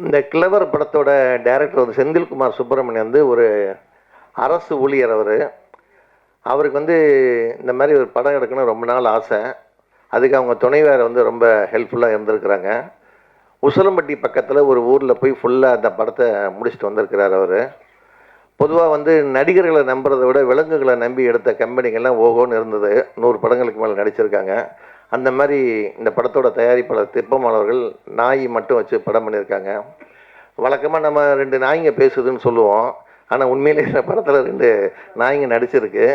இந்த கிளவர் படத்தோட டைரக்டர் வந்து செந்தில்குமார் சுப்பிரமணியன் வந்து ஒரு அரசு ஊழியர். அவருக்கு வந்து இந்த மாதிரி ஒரு படம் எடுக்கணும் ரொம்ப நாள் ஆசை. அதுக்கு அவங்க துணைவியார் வந்து ரொம்ப ஹெல்ப்ஃபுல்லாக இருந்திருக்கிறாங்க. உசிலம்பட்டி பக்கத்தில் ஒரு ஊரில் போய் ஃபுல்லாக அந்த படத்தை முடிச்சுட்டு வந்திருக்கிறார் அவர். பொதுவாக வந்து நடிகர்களை நம்புறதை விட விலங்குகளை நம்பி எடுத்த கம்பெனிகள்லாம் ஓகோன்னு இருந்தது. 100 படங்களுக்கு மேலே நடிச்சிருக்காங்க. அந்த மாதிரி இந்த படத்தோட தயாரிப்பாளர் திப்பம் அவர்கள் நாய் மட்டும் வச்சு படம் பண்ணியிருக்காங்க. வழக்கமாக நம்ம 2 நாய்ங்க பேசுதுன்னு சொல்லுவோம். ஆனால் உண்மையிலே இந்த படத்தில் 2 நாய்ங்க நடிச்சிருக்கு.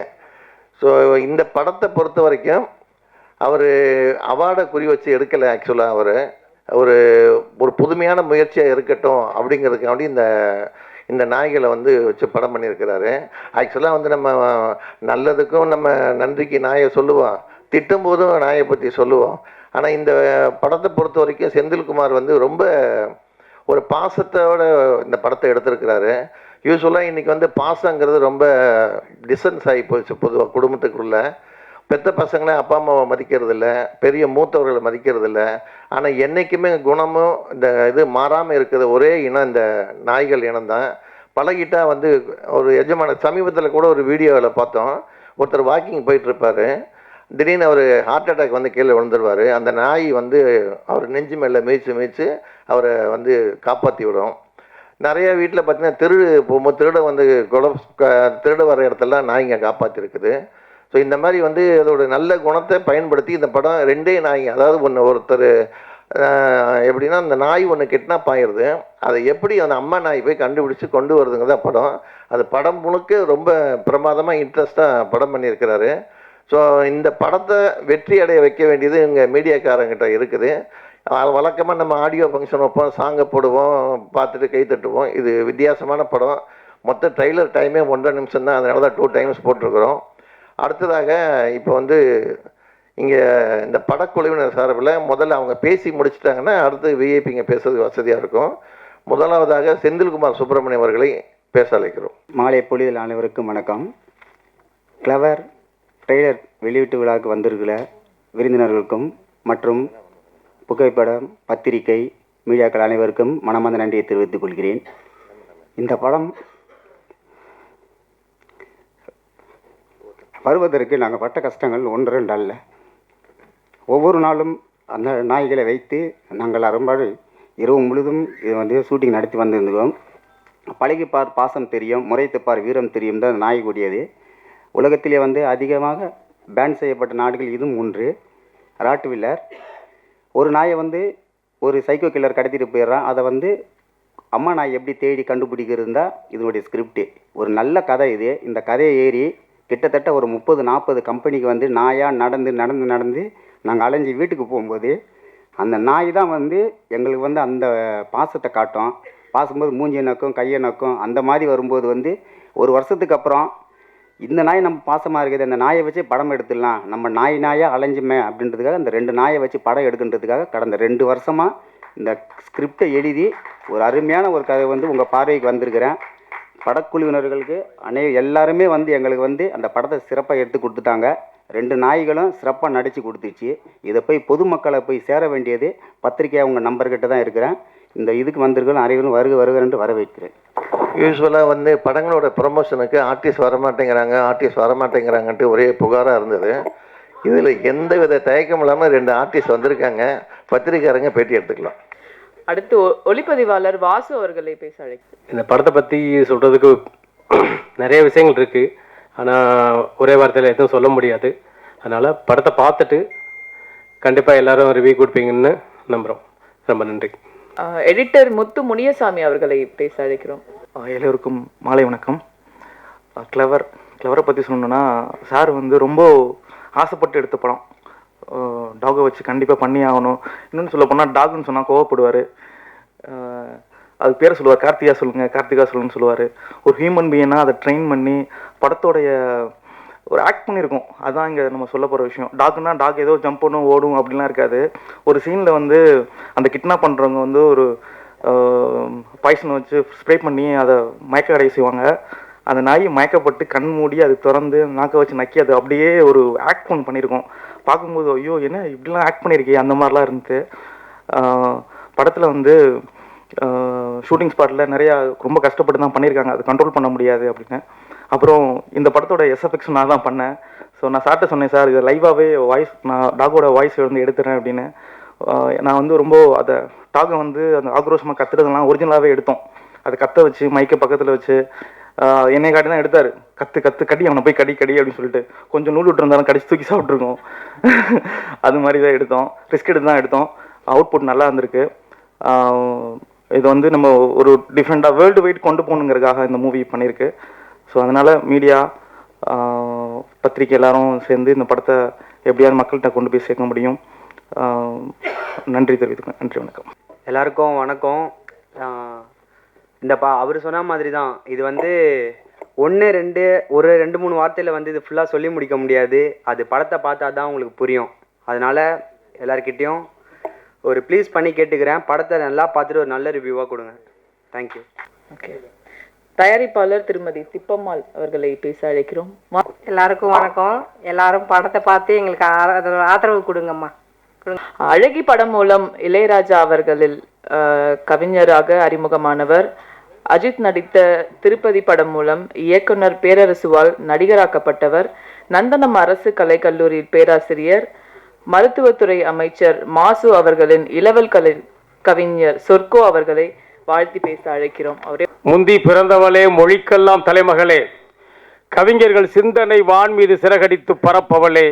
ஸோ இந்த படத்தை பொறுத்த வரைக்கும் அவர் அவார்டை குறி வச்சு எடுக்கலை. ஆக்சுவலாக அவர் ஒரு ஒரு புதுமையான முயற்சியாக இருக்கட்டும் அப்படிங்கிறதுக்காண்டி இந்த இந்த நாய்களை வந்து வச்சு படம் பண்ணியிருக்கிறாரு. ஆக்சுவலாக வந்து நம்ம நல்லதுக்கும் நம்ம நன்றிக்கு நாயை சொல்லுவோம், திட்டும் போதும் நாயை பற்றி சொல்லுவோம். ஆனால் இந்த படத்தை பொறுத்த வரைக்கும் செந்தில்குமார் வந்து ரொம்ப ஒரு பாசத்தோட இந்த படத்தை எடுத்திருக்கிறாரு. யூஸ்வலாக இன்றைக்கி வந்து பாசங்கிறது ரொம்ப டிஸ்டன்ஸ் ஆகி போச்சு பொதுவாக குடும்பத்துக்குள்ள. பெத்த பசங்களே அப்பா அம்மாவை மதிக்கிறது இல்லை, பெரிய மூத்தவர்களை மதிக்கிறது இல்லை. ஆனால் என்றைக்குமே குணமும் இந்த இது மாறாமல் இருக்கிற ஒரே இனம் இந்த நாய்கள் இனம்தான். பழகிட்டால் வந்து ஒரு எஜமான சமீபத்தில் கூட ஒரு வீடியோவில் பார்த்தோம். ஒருத்தர் வாக்கிங் போயிட்டுருப்பார், திடீர்னு அவர் ஹார்ட் அட்டாக் வந்து கீழே விழுந்துருவார். அந்த நாய் வந்து அவர் நெஞ்சு மேலே மிதித்து அவரை வந்து காப்பாற்றி விடும். நிறைய வீட்டில் பார்த்தீங்கன்னா திருடு போகும்போது திருட வர இடத்துலலாம் நாய்ங்க காப்பாற்றிருக்குது. ஸோ இந்த மாதிரி வந்து அதோட நல்ல குணத்தை பயன்படுத்தி இந்த படம் 2 நாய்ங்க, அதாவது ஒருத்தர் எப்படின்னா அந்த நாய் ஒன்று கிட்னாப் ஆயிடுது, அதை எப்படி அந்த அம்மா நாய் போய் கண்டுபிடிச்சி கொண்டு வருதுங்க படம். அது படம் முழுக்க ரொம்ப பிரமாதமாக இன்ட்ரெஸ்டாக படம் பண்ணியிருக்கிறாரு. ஸோ இந்த படத்தை வெற்றி அடைய வைக்க வேண்டியது எங்கள் மீடியாக்காரங்கிட்ட இருக்குது. வழக்கமாக நம்ம ஆடியோ ஃபங்க்ஷன் வைப்போம், சாங்கை போடுவோம், பார்த்துட்டு கை தட்டுவோம். இது வித்தியாசமான படம். மொத்த ட்ரெய்லர் டைமே 1.5 நிமிஷம் தான், அதனால தான் 2 டைம்ஸ் போட்டிருக்கிறோம். அடுத்ததாக இப்போ வந்து இங்கே இந்த படக்குழுவினர் சார்பில் முதல்ல அவங்க பேசி முடிச்சிட்டாங்கன்னா அடுத்து விஐபிங்க பேசுறது வசதியாக இருக்கும். முதலாவதாக செந்தில்குமார் சுப்பிரமணியம் அவர்களை பேச அழைக்கிறோம். மாலை பொழுதில் அனைவருக்கும் வணக்கம். கிளவர் ட்ரெய்லர் வெளியீட்டு விழாவுக்கு வந்திருக்கிற விருந்தினர்களுக்கும் மற்றும் புகைப்படம், பத்திரிகை, மீடியாக்கள் அனைவருக்கும் மனமார்ந்த நன்றியை தெரிவித்துக் கொள்கிறேன். இந்த படம் வருவதற்கு நாங்கள் பட்ட கஷ்டங்கள் 1-2 அல்ல. ஒவ்வொரு நாளும் அந்த நாய்களை வைத்து நாங்கள் அரும்பாடு இரவு முழுதும் இது வந்து ஷூட்டிங் நடத்தி வந்திருந்தோம். பழகிப்பார் பாசம் தெரியும், முறைத்துப்பார் வீரம் தெரியும் தான் நாய் கூடியது. உலகத்திலே வந்து அதிகமாக பேன் செய்யப்பட்ட நாடுகள் இதுவும் ஒன்று. ராட்வில்லர் ஒரு நாயை வந்து ஒரு சைக்கோ கில்லர் கடத்திட்டு போயிடுறான். அதை வந்து அம்மா நாய் எப்படி தேடி கண்டுபிடிக்கிறது தான் இதனுடைய ஸ்கிரிப்டு. ஒரு நல்ல கதை இது. இந்த கதையை ஏறி கிட்டத்தட்ட ஒரு 30-40 கம்பெனிக்கு வந்து நாயாக நடந்து நாங்கள் அலைஞ்சி வீட்டுக்கு போகும்போது அந்த நாய் தான் வந்து எங்களுக்கு வந்து அந்த பாசத்தை காட்டும். பாசும்போது மூஞ்சியை நக்கும், கையை நக்கும். அந்த மாதிரி வரும்போது வந்து ஒரு வருஷத்துக்கு அப்புறம் இந்த நாய் நம்ம பாசமாக இருக்குது, அந்த நாயை வச்சு படம் எடுத்துடலாம், நம்ம நாயாக அலைஞ்சுமே அப்படின்றதுக்காக அந்த 2 நாயை வச்சு படம் எடுக்கின்றதுக்காக கடந்த 2 வருஷமாக இந்த ஸ்கிரிப்டை எழுதி ஒரு அருமையான ஒரு கதை வந்து உங்கள் பார்வைக்கு வந்திருக்கிறேன். படக்குழுவினர்களுக்கு எல்லாருமே வந்து எங்களுக்கு வந்து அந்த படத்தை சிறப்பாக எடுத்து கொடுத்துட்டாங்க. 2 நாய்களும் சிறப்பாக நடித்து கொடுத்துச்சு. இதை போய் பொதுமக்களை போய் சேர வேண்டியது பத்திரிகையாக உங்கள் நம்பர்கிட்ட தான் இருக்கிறேன். இந்த இதுக்கு வந்திருக்கணும் அனைவரும் வருக வரவேற்கிறேன். யூஸ்வலாக வந்து படங்களோட ப்ரொமோஷனுக்கு ஆர்டிஸ்ட் வரமாட்டேங்கிறாங்கன்ட்டு ஒரே புகாராக இருந்தது. இதில் எந்த வித தயக்கம் இல்லாமல் 2 ஆர்டிஸ்ட் வந்திருக்காங்க. பத்திரிக்கையாரங்க பேட்டி எடுத்துக்கலாம். அடுத்து ஒளிப்பதிவாளர் வாசு அவர்களை பேச அழைக்கிறேன். இந்த படத்தை பற்றி சொல்கிறதுக்கு நிறைய விஷயங்கள் இருக்குது, ஆனால் ஒரே வார்த்தையில் எதுவும் சொல்ல முடியாது. அதனால் படத்தை பார்த்துட்டு கண்டிப்பாக எல்லாரும் ரிவ்யூ கொடுப்பீங்கன்னு நம்புகிறோம். ரொம்ப நன்றி. எடிட்டர் முத்து முனியசாமி அவர்களை பேச அழைக்கிறோம். எல்லோருக்கும் மாலை வணக்கம். கிளவரை பற்றி சொல்லணுன்னா, சார் வந்து ரொம்ப ஆசைப்பட்டு எடுத்த படம். டாகை வச்சு கண்டிப்பாக பண்ணி ஆகணும். இன்னொன்று சொல்ல போனால் டாக்னு சொன்னால் கோவப்படுவார். அது பேரை சொல்லுவார், கார்த்திகா சொல்லுங்கன்னு சொல்லுவார். ஒரு ஹியூமன் பீயிங்னா அதை ட்ரெயின் பண்ணி படத்தோடைய ஒரு ஆக்ட் பண்ணியிருக்கோம். அதுதான் இங்கே நம்ம சொல்ல போகிற விஷயம். டாக்னா டாக் ஏதோ ஜம்ப் பண்ணும் ஓடும் அப்படிலாம் இருக்காது. ஒரு சீனில் வந்து அந்த கிட்னாப் பண்ணுறவங்க வந்து ஒரு பாய்சனை வச்சு ஸ்ப்ரே பண்ணி அதை மயக்க அடைய செய்வாங்க. அந்த நாய் மயக்கப்பட்டு கண் மூடி அது திறந்து நாக்கை வச்சு நக்கி அது அப்படியே ஒரு ஆக்ட் ஒன்று பண்ணியிருக்கோம். பார்க்கும்போது ஐயோ என்ன இப்படிலாம் ஆக்ட் பண்ணியிருக்கே அந்த மாதிரிலாம் இருந்துச்சு. படத்தில் வந்து ஷூட்டிங் ஸ்பாட்டில் நிறையா ரொம்ப கஷ்டப்பட்டு தான் பண்ணியிருக்காங்க, அது கண்ட்ரோல் பண்ண முடியாது அப்படின்னு. அப்புறம் இந்த படத்தோட எஸ்எஃப்எக்ஸ் நான் தான் பண்ணேன். ஸோ நான் சார்ட்ட சொன்னேன், சார் இது லைவாகவே வாய்ஸ் நான் டாகோட வாய்ஸ் வந்து எடுத்துறேன் அப்படின்னு. நான் வந்து ரொம்ப அதை டாகை வந்து அந்த ஆக்ரோஷமாக கத்துறதுலாம் ஒரிஜினலாகவே எடுத்தோம். அதை கத்த வச்சு மைக்கை பக்கத்தில் வச்சு என்னை காட்டி தான் எடுத்தார். கத்து கத்து கடி, அவனை போய் கடி கடி அப்படின்னு சொல்லிட்டு கொஞ்சம் நூல் விட்டுருந்தாலும் கடிச்சு தூக்கி சாப்பிட்ருக்கோம். அது மாதிரி தான் எடுத்தோம், ரிஸ்க் எடுத்து தான் எடுத்தோம். அவுட்புட் நல்லா இருந்திருக்கு. இது வந்து நம்ம ஒரு டிஃப்ரெண்ட்டாக வேர்ல்டு வைட் கொண்டு போகணுங்கிறதுக்காக இந்த மூவி பண்ணியிருக்கு. ஸோ அதனால் மீடியா, பத்திரிக்கை எல்லாரும் சேர்ந்து இந்த படத்தை எப்படியாவது மக்கள்கிட்ட கொண்டு போய் சேர்க்க முடியும். நன்றி தெரிவித்துக்கேன். நன்றி, வணக்கம். எல்லாருக்கும் வணக்கம். அவர் சொன்ன மாதிரி தான் இது வந்து ஒரு ரெண்டு மூணு வார்த்தையில் வந்து இது ஃபுல்லாக சொல்லி முடிக்க முடியாது. அது படத்தை பார்த்தா தான் உங்களுக்கு புரியும். அதனால் எல்லாருக்கிட்டேயும் ஒரு ப்ளீஸ் பண்ணி கேட்டுக்கிறேன், படத்தை நல்லா பார்த்துட்டு ஒரு நல்ல ரிவ்யூவாக கொடுங்க. தேங்க்யூ. ஓகே, தயாரிப்பாளர் திருமதி திப்பம்மாள் அவர்களை பேச அழைக்கிறோம். எல்லாருக்கும் வணக்கம். எல்லாரும் படத்தை பார்த்து எங்களுக்கு ஆதரவு கொடுங்கம்மா. அழகி படம் மூலம் இளையராஜா அவர்களில் கவிஞராக அறிமுகமானவர். அஜித் நடித்த திருப்பதி படம் மூலம் இயக்குனர் பேரரசுவால் நடிகராக்கப்பட்டவர். நந்தனம் அரசு கலைக்கல்லூரியில் பேராசிரியர். மருத்துவத்துறை அமைச்சர் மாசு அவர்களின் இளவல் கவிஞர் சொர்க்கோ அவர்களை வாழ்த்தி பேச அழைக்கிறோம். அவரே முந்தி பிறந்தவளே, மொழிக்கெல்லாம் தலைமகளே, கவிஞர்கள் சிந்தனை வான் மீது சிறகடித்து பரப்பவளே,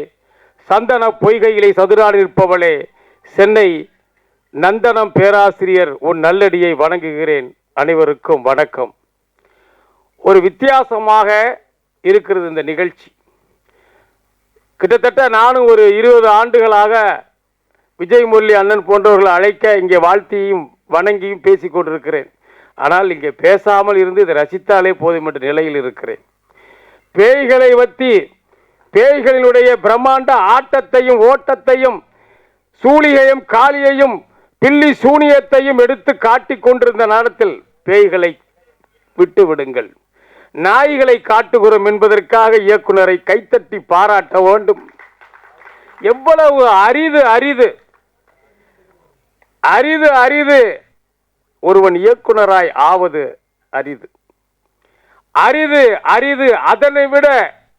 சந்தன பொய்கையிலே சதுராடி நிற்பவளே, சென்னை நந்தனம் பேராசிரியர் உன் நல்லடியை வணங்குகிறேன். அனைவருக்கும் வணக்கம். ஒரு வித்தியாசமாக இருக்கிறது இந்த நிகழ்ச்சி. கிட்டத்தட்ட நானும் ஒரு 20 ஆண்டுகளாக விஜய் முரளி அண்ணன் போன்றவர்களை அழைக்க இங்கே வாழ்த்தியும் வணங்கியும் பேசிக் கொண்டிருக்கிறேன். ஆனால் இங்கே பேசாமல் இருந்து இதை ரசித்தாலே போதும் என்ற நிலையில் இருக்கிறேன். பேய்களை பற்றி, பேய்களினுடைய பிரம்மாண்ட ஆட்டத்தையும் ஓட்டத்தையும் சூழியையும் காளியையும் பில்லி சூனியத்தையும் எடுத்து காட்டிக் கொண்டிருந்த நேரத்தில் பேய்களை விட்டு விடுங்கள், நாய்களை காட்டுகிறோம் என்பதற்காக இயக்குனரை கைத்தட்டி பாராட்ட வேண்டும். எவ்வளவு அரிது அரிது அரிது அரிது ஒருவன் இயக்குனராய் ஆவது அரிது அரிது அரிது. அதனை விட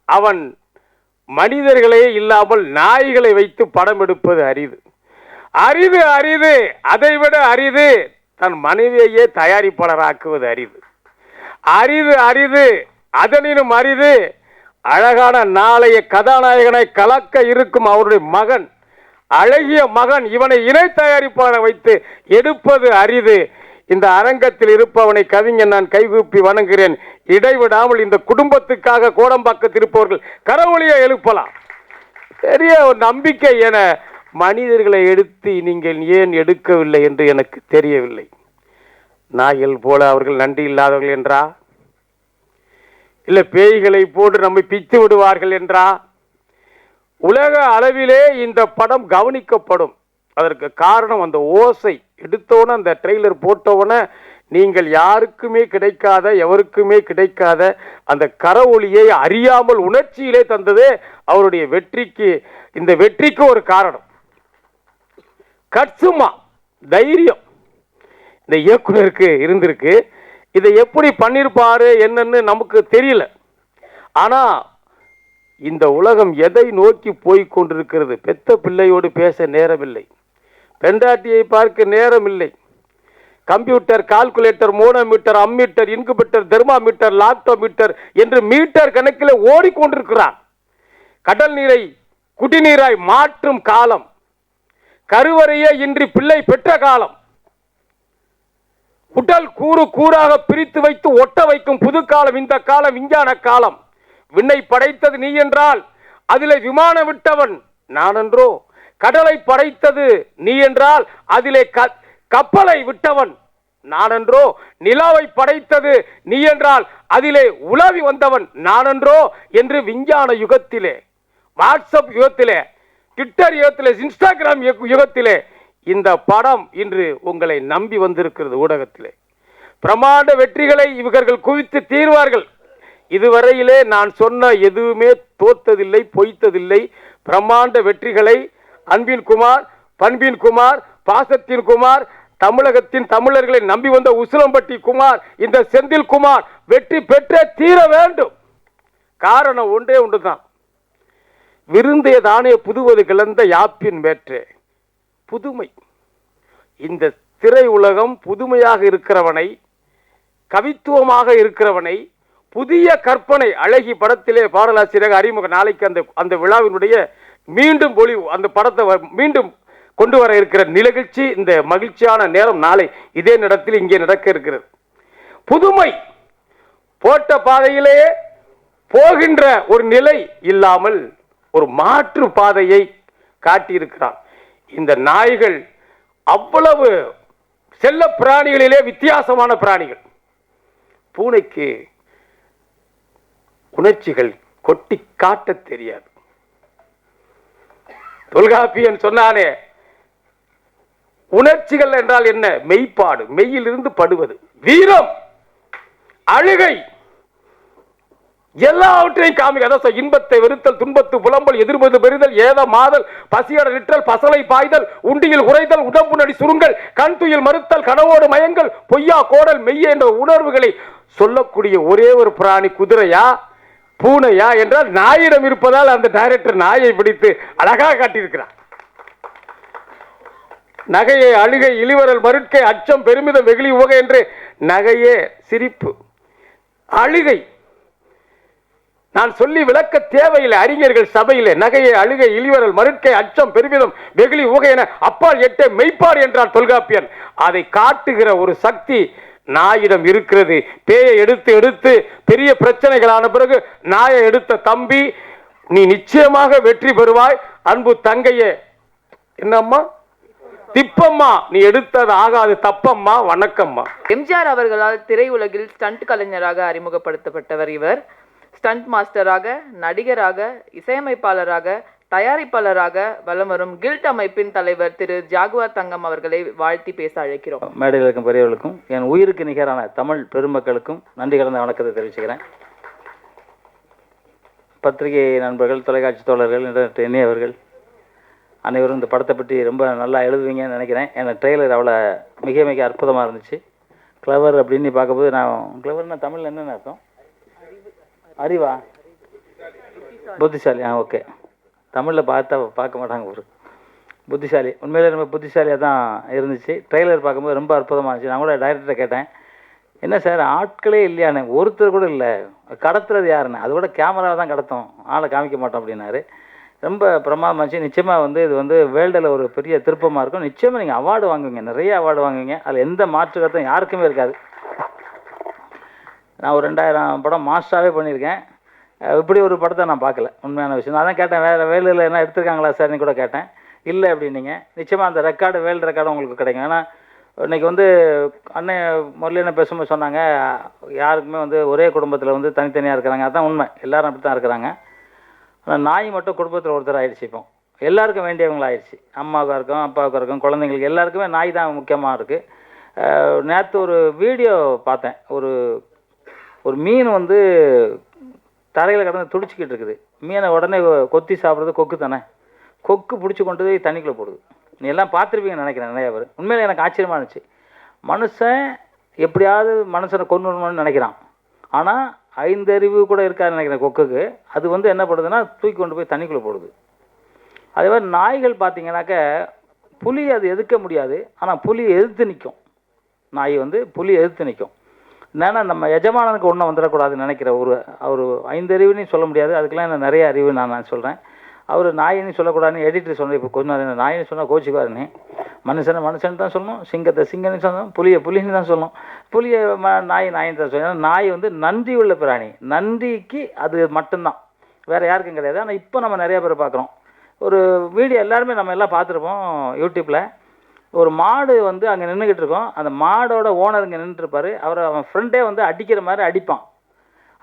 அவன் மனிதர்களே இல்லாமல் நாய்களை வைத்து படம் எடுப்பது அரிது அரிது அரிது. அதைவிட அரிது தன் மனைவியையே தயாரிப்பாளராக்குவது அரிது அரிது அரிது. அதனினும் அரிது அழகான நாளைய கதாநாயகனை கலக்க இருக்கும் அவருடைய மகன், அழகிய மகன், இவனை இணை தயாரிப்பாளர் வைத்து எடுப்பது அரிது. இந்த அரங்கத்தில் இருப்பவனை கவிஞன் நான் கைகூப்பி வணங்குகிறேன். இடைவிடாமல் இந்த குடும்பத்துக்காக கோடம்பாக்கத்தில் இருப்பவர்கள் கரவொலியை எழுப்பலாம். பெரிய ஒரு நம்பிக்கை என மனிதர்களை எடுத்து நீங்கள் ஏன் எடுக்கவில்லை என்று எனக்கு தெரியவில்லை. நாய்கள் போல அவர்கள் நன்றி இல்லாதவர்கள் என்றா, இல்லை பேய்களை போன்று நம்மை பிச்சு விடுவார்கள் என்றா? உலக அளவிலே இந்த படம் கவனிக்கப்படும். அதற்கு காரணம் அந்த ஓசை. எடுத்தோன்னே அந்த ட்ரெய்லர் போட்டோன்னே நீங்கள் யாருக்குமே கிடைக்காத, எவருக்குமே கிடைக்காத அந்த கரவொலியை அறியாமல் உணர்ச்சியிலே தந்ததே அவருடைய வெற்றிக்கு. இந்த வெற்றிக்கு ஒரு காரணம் கட்சுமா தைரியம் இந்த இயக்குனருக்கு இருந்திருக்கு. இதை எப்படி பண்ணிருப்பாரு என்னன்னு நமக்கு தெரியல. ஆனா இந்த உலகம் எதை நோக்கி போய் கொண்டிருக்கிறது? பெத்த பிள்ளையோடு பேச நேரமில்லை, பெண்டாட்டியை பார்க்க நேரம் இல்லை. Computer, calculator, manometer, ammeter, incubator, thermometer, lactometer என்று மீட்டர் கணக்கில் ஓடிக்கொண்டிருக்கிறான். கடல் நீரை குடிநீராய் மாற்றும் காலம், கருவறையே இன்றி பிள்ளை பெற்ற காலம், உடல் கூறு கூறாக பிரித்து வைத்து ஒட்ட வைக்கும் புது காலம் இந்த காலம், விஞ்ஞான காலம். விண்ணை படைத்தது நீ என்றால் அதிலே விமானம் விட்டவன் நான் என்றோ? கடலை படைத்தது நீ என்றால் அதிலே கப்பலை விட்டவன் நான் என்றோ? நிலாவை படைத்தது நீ என்றால் அதிலே உலவி வந்தவன் நான் என்றோ? என்று விஞ்ஞான யுகத்திலே, வாட்ஸ்அப் யுகத்திலே, ட்விட்டர் யுகத்திலே, இன்ஸ்டாகிராம் யுகத்திலே இந்த படம் இன்று உங்களை நம்பி வந்திருக்கிறது. ஊடகத்திலே பிரமாண்ட வெற்றிகளை இவர்கள் குவித்து தீர்வார்கள். இதுவரையிலே நான் சொன்ன எதுவுமே தோத்ததில்லை, பொய்த்ததில்லை. பிரமாண்ட வெற்றிகளை அன்பின் குமார், பண்பின் குமார், பாசத்தின் குமார், தமிழகத்தின் தமிழர்களை நம்பி வந்த உசிலம்பட்டி குமார், இந்த செந்தில் குமார் வெற்றி பெற்றே தீர வேண்டும். காரணம் ஒன்றே ஒன்றுதான், விருந்தே தானே புதுவது கிளந்த யாப்பின் மேற்றே. புதுமை. இந்த திரை உலகம் புதுமையாக இருக்கிறவனை, கவித்துவமாக இருக்கிறவனை, புதிய கற்பனை அழகி படத்திலே பாடலாசிரியர் அறிமுக நாளைக்கு அந்த விழாவினுடைய மீண்டும் பொலிவு, அந்த படத்தை மீண்டும் கொண்டு வர இருக்கிற நிகழ்ச்சி, இந்த மகிழ்ச்சியான நேரம் நாளை இதே இடத்தில் இங்கே நடக்க இருக்கிறது. புதுமை. போட்ட பாதையிலேயே போகின்ற ஒரு நிலை இல்லாமல் ஒரு மாற்று பாதையை காட்டியிருக்கிறான். இந்த நாய்கள் அவ்வளவு செல்ல பிராணிகளிலே வித்தியாசமான பிராணிகள். பூனைக்கு உணர்ச்சிகள் கொட்டி காட்ட தெரியாது. தொல்காப்பியன் சொன்னானே, உணர்ச்சிகள் என்றால் என்ன? மெய்ப்பாடு, மெய்யிலிருந்து படுவது, வீரம், அழுகை, எல்லாவற்றையும் காமிக்க. அதான் இன்பத்தை வெறுத்தல், துன்பத்து புலம்பல், எதிர்மது பெறுதல், ஏத மாதல், பசியட நிற்றல், பசலை பாய்தல், உண்டியில் உறைதல், உடம்பு நடி சுருங்கல், கண் துயில் மறுத்தல், கனவோடு மயங்கல், பொய்யா கோடல், மெய்ய என்ற உணர்வுகளை சொல்லக்கூடிய ஒரே ஒரு பிராணி குதிரையா பூனையா என்றால் நாயிடம் இருப்பதால் அந்த டைரக்டர் நாயை பிடித்து அழகாக காட்டியிருக்கிறார். நகையை அழுகை இளிவரல் மருட்கை அச்சம் பெருமிதம் வெகுளி உவகை என்று நகையே சிரிப்பு, அழுகை நான் சொல்லி விளக்க தேவையில்லை. அறிஞர்கள் சபையிலே நகையை அழுகை இளிவரல் மருட்கை அச்சம் பெருமிதம் வெகுளி உவகை என அப்பால் எட்ட மெய்ப்பாடு என்றார் தொல்காப்பியன். அதை காட்டுகிற ஒரு சக்தி நாயிடம் இருக்கிறது. பேயை எடுத்து எடுத்து பெரிய பிரச்சனைகளான பிறகு நாயை எடுத்த தம்பி, நீ நிச்சயமாக வெற்றி பெறுவாய் அன்பு தங்கையே. என்னம்மா? திப்பம்மா, நீ எடுத்தது ஆகாது தப்பம்மா, வணக்கம்மா. எம்ஜிஆர் அவர்களால் திரையுலகில் ஸ்டண்ட் கலைஞராக அறிமுகப்படுத்தப்பட்டவர் இவர். ஸ்டண்ட் மாஸ்டராக, நடிகராக, இசையமைப்பாளராக, தயாரிப்பாளராக வலம் வரும் கில்ட் அமைப்பின் தலைவர் திரு ஜாகுவார் தங்கம் அவர்களை வாழ்த்தி பேச அழைக்கிறோம். மேடையில் இருக்கும் பெரியவர்களுக்கும் என் உயிருக்கு நிகரான தமிழ் பெருமக்களுக்கும் நன்றி கலந்த வணக்கத்தை தெரிவிச்சுக்கிறேன். பத்திரிகை நண்பர்கள், தொலைக்காட்சி தோழர்கள், இணையவர்கள் அனைவரும் இந்த படத்தை பற்றி ரொம்ப நல்லா எழுதுவீங்கன்னு நினைக்கிறேன். ஏன்னா ட்ரெய்லர் அவ்வளோ மிக மிக அற்புதமாக இருந்துச்சு. கிளவர் அப்படின்னு பார்க்கும்போது, நான் கிளவர்னா தமிழில் என்னென்ன அர்த்தம்? அறிவா? புத்திசாலி. ஓகே. தமிழில் பார்க்க மாட்டாங்க. ஒரு புத்திசாலி, உண்மையிலே ரொம்ப புத்திசாலியாக தான் இருந்துச்சு. ட்ரெய்லர் பார்க்கும்போது ரொம்ப அற்புதமாக இருந்துச்சு. நான் கூட டைரக்டரை கேட்டேன், என்ன சார் ஆட்களே இல்லையானே, ஒருத்தர் கூட இல்லை, கடத்துறது யாருன்னு? அது கூட கேமராவை தான் கடத்தோம், ஆளை காமிக்க மாட்டோம் அப்படின்னாரு. ரொம்ப பிரமாதமாக இருந்துச்சு. நிச்சயமாக இது வேர்ல்டில் ஒரு பெரிய திருப்பமாக இருக்கும். நிச்சயமாக நீங்கள் அவார்டு வாங்குவீங்க, நிறைய அவார்டு வாங்குவீங்க. அதில் எந்த மாற்று கருத்தும் யாருக்குமே இருக்காது. நான் ஒரு 2000 படம் மாஸ்டராகவே பண்ணியிருக்கேன். இப்படி ஒரு படத்தை நான் பார்க்கல. உண்மையான விஷயம். நான் தான் கேட்டேன், வேறு வேர்ல்டில் என்ன எடுத்துருக்காங்களா சார்னு கூட கேட்டேன். இல்லை அப்படின்னீங்க. நிச்சயமாக அந்த ரெக்கார்டு, வேர்ல்டு ரெக்கார்டு உங்களுக்கு கிடைக்கும். ஏன்னா இன்றைக்கி அண்ணன் முரளியனை பேசும்போது சொன்னாங்க, யாருக்குமே ஒரே குடும்பத்தில் தனித்தனியாக இருக்கிறாங்க. அதுதான் உண்மை. எல்லோரும் அப்படி தான் இருக்கிறாங்க. ஆனால் நாய் மட்டும் குடும்பத்தில் ஒருத்தர் ஆயிடுச்சு. இப்போ எல்லாருக்கும் வேண்டியவங்களாகிடுச்சு. அம்மாவுக்காக இருக்கும், அப்பாவுக்காக இருக்கும், குழந்தைங்களுக்கு எல்லாருக்குமே நாய் தான் முக்கியமாக இருக்குது. நேற்று ஒரு வீடியோ பார்த்தேன். ஒரு மீன் தரையில் கடந்து துடிச்சிக்கிட்டு இருக்குது. மீனை உடனே கொத்தி சாப்பிட்றது கொக்கு தானே. கொக்கு பிடிச்சி கொண்டு போய் தண்ணிக்குள்ளே போடுது. நீ எல்லாம் பார்த்துருப்பீங்கன்னு நினைக்கிறேன் நிறையா பேர். உண்மையிலே எனக்கு ஆச்சரியமாக இருந்துச்சு. மனுஷன் எப்படியாவது மனுஷனை கொண்டு வரணும்னு நினைக்கிறான். ஆனால் 5 அறிவு கூட இருக்காதுன்னு நினைக்கிறேன் கொக்குக்கு. அது என்ன பண்ணுதுன்னா தூக்கி கொண்டு போய் தண்ணிக்குள்ளே போடுது. அதே மாதிரி நாய்கள் பார்த்தீங்கன்னாக்க, புலி அது எதிர்க்க முடியாது, ஆனால் புலியை எதிர்த்து நிற்கும். நாய் புலியை எதிர்த்து நிற்கும். என்னன்னா நம்ம எஜமானனுக்கு ஒன்றும் வந்துடக்கூடாதுன்னு நினைக்கிற அவர் 5 அறிவுன்னு சொல்ல முடியாது, அதுக்கெல்லாம் என்ன நிறைய அறிவு நான் சொல்கிறேன். அவர் நாயின்னு சொல்லக்கூடாதுன்னு எடிட்டர் சொன்ன. இப்போ கொஞ்சம் நேரம் நாயின்னு சொன்னால் கோச்சிக்குவாருன்னு. மனுஷன் தான் சொல்லணும், சிங்கத்தை சிங்கன்னு சொல்லணும், புலின்னு தான் சொல்லணும், புலியை நாயின்னு தான் சொல்லணும். ஏன்னா நாய் நன்றி உள்ள பிராணி. நன்றிக்கு அது மட்டும்தான், வேறு யாருக்கும் கிடையாது. ஆனால் இப்போ நம்ம நிறைய பேர் பார்க்குறோம். ஒரு வீடியோ எல்லாருமே நம்ம எல்லாம் பார்த்துருப்போம் யூடியூப்பில். ஒரு மாடு அங்கே நின்றுக்கிட்டு இருக்கோம். அந்த மாடோட ஓனர் இங்கே நின்றுட்டுருப்பார். அவன் ஃப்ரெண்டே அடிக்கிற மாதிரி அடிப்பான்,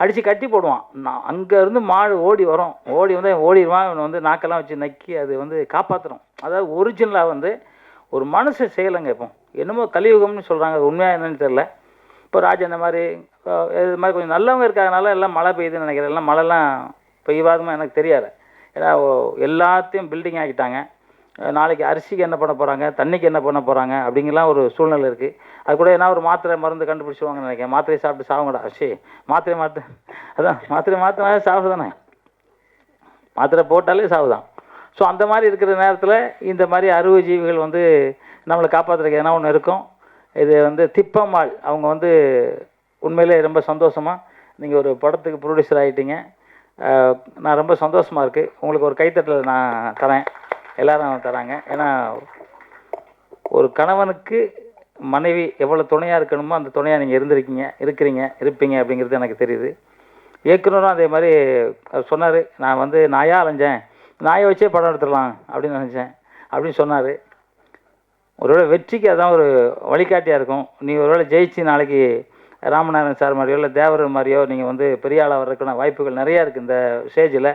அடித்து கட்டி போடுவான். அங்கேருந்து மாடு ஓடி வரும், ஓடிடுவான். இவன் நாக்கெல்லாம் வச்சு நக்கி அது காப்பாற்றுறோம். அதாவது ஒரிஜினலாக ஒரு மனுஷன் செய்யலைங்க. இப்போ என்னமோ கலியுகம்னு சொல்கிறாங்க, உண்மையாக என்னன்னு தெரில. இப்போ ராஜா இந்த மாதிரி இது மாதிரி கொஞ்சம் நல்லவங்க இருக்காதனால எல்லாம் மழை பெய்யுதுன்னு நினைக்கிறேன். எல்லாம் மழைலாம் பெய்வாதுமா எனக்கு தெரியாது. ஏன்னா எல்லாத்தையும் பில்டிங் ஆக்கிட்டாங்க. நாளைக்கு அரிசிக்கு என்ன பண்ண போகிறாங்க, தண்ணிக்கு என்ன பண்ண போகிறாங்க அப்படிங்கலாம் ஒரு சூழ்நிலை இருக்குது. அது கூட என்ன ஒரு மாத்திரை மருந்து கண்டுபிடிச்சிடுவாங்கன்னு நினைக்கிறேன். மாத்திரையை சாப்பிட்டு சாவுங்கடா, மாத்திரை அதான் மாத்திரை மாற்றினாலே சாவு தானே, மாத்திரை போட்டாலே சாவு தான். ஸோ அந்த மாதிரி இருக்கிற நேரத்தில் இந்த மாதிரி அறுவை ஜீவிகள் வந்து நம்மளை காப்பாற்றுறதுக்கு எதனா ஒன்று இருக்கும். இது வந்து திப்பம்மாள் அவங்க வந்து உண்மையிலே ரொம்ப சந்தோஷமாக நீங்கள் ஒரு படத்துக்கு ப்ரொடியூசர் ஆகிட்டீங்க. நான் ரொம்ப சந்தோஷமாக இருக்குது. உங்களுக்கு ஒரு கைத்தட்டல் நான் தரேன், எல்லாரும் தராங்க. ஏன்னா ஒரு கணவனுக்கு மனைவி எவ்வளோ துணையாக இருக்கணுமோ அந்த துணையாக நீங்கள் இருப்பீங்க அப்படிங்கிறது எனக்கு தெரியுது. இயக்குனரும் அதே மாதிரி சொன்னார், நான் வந்து நாயாக அலைஞ்சேன், நாயை வச்சே படம் எடுத்துடலாம் அப்படின்னு நினச்சேன் அப்படின்னு சொன்னார். ஒருவேளை வெற்றிக்கு அதான் ஒரு வழிகாட்டியாக இருக்கும். நீ ஒருவேளை ஜெயிச்சு நாளைக்கு ராமநாதன் சார் மாதிரியோ இல்லை தேவர் மாதிரியோ நீங்கள் வந்து பெரிய ஆளாக வர்றதுக்கான வாய்ப்புகள் நிறையா இருக்குது இந்த ஸ்டேஜில்.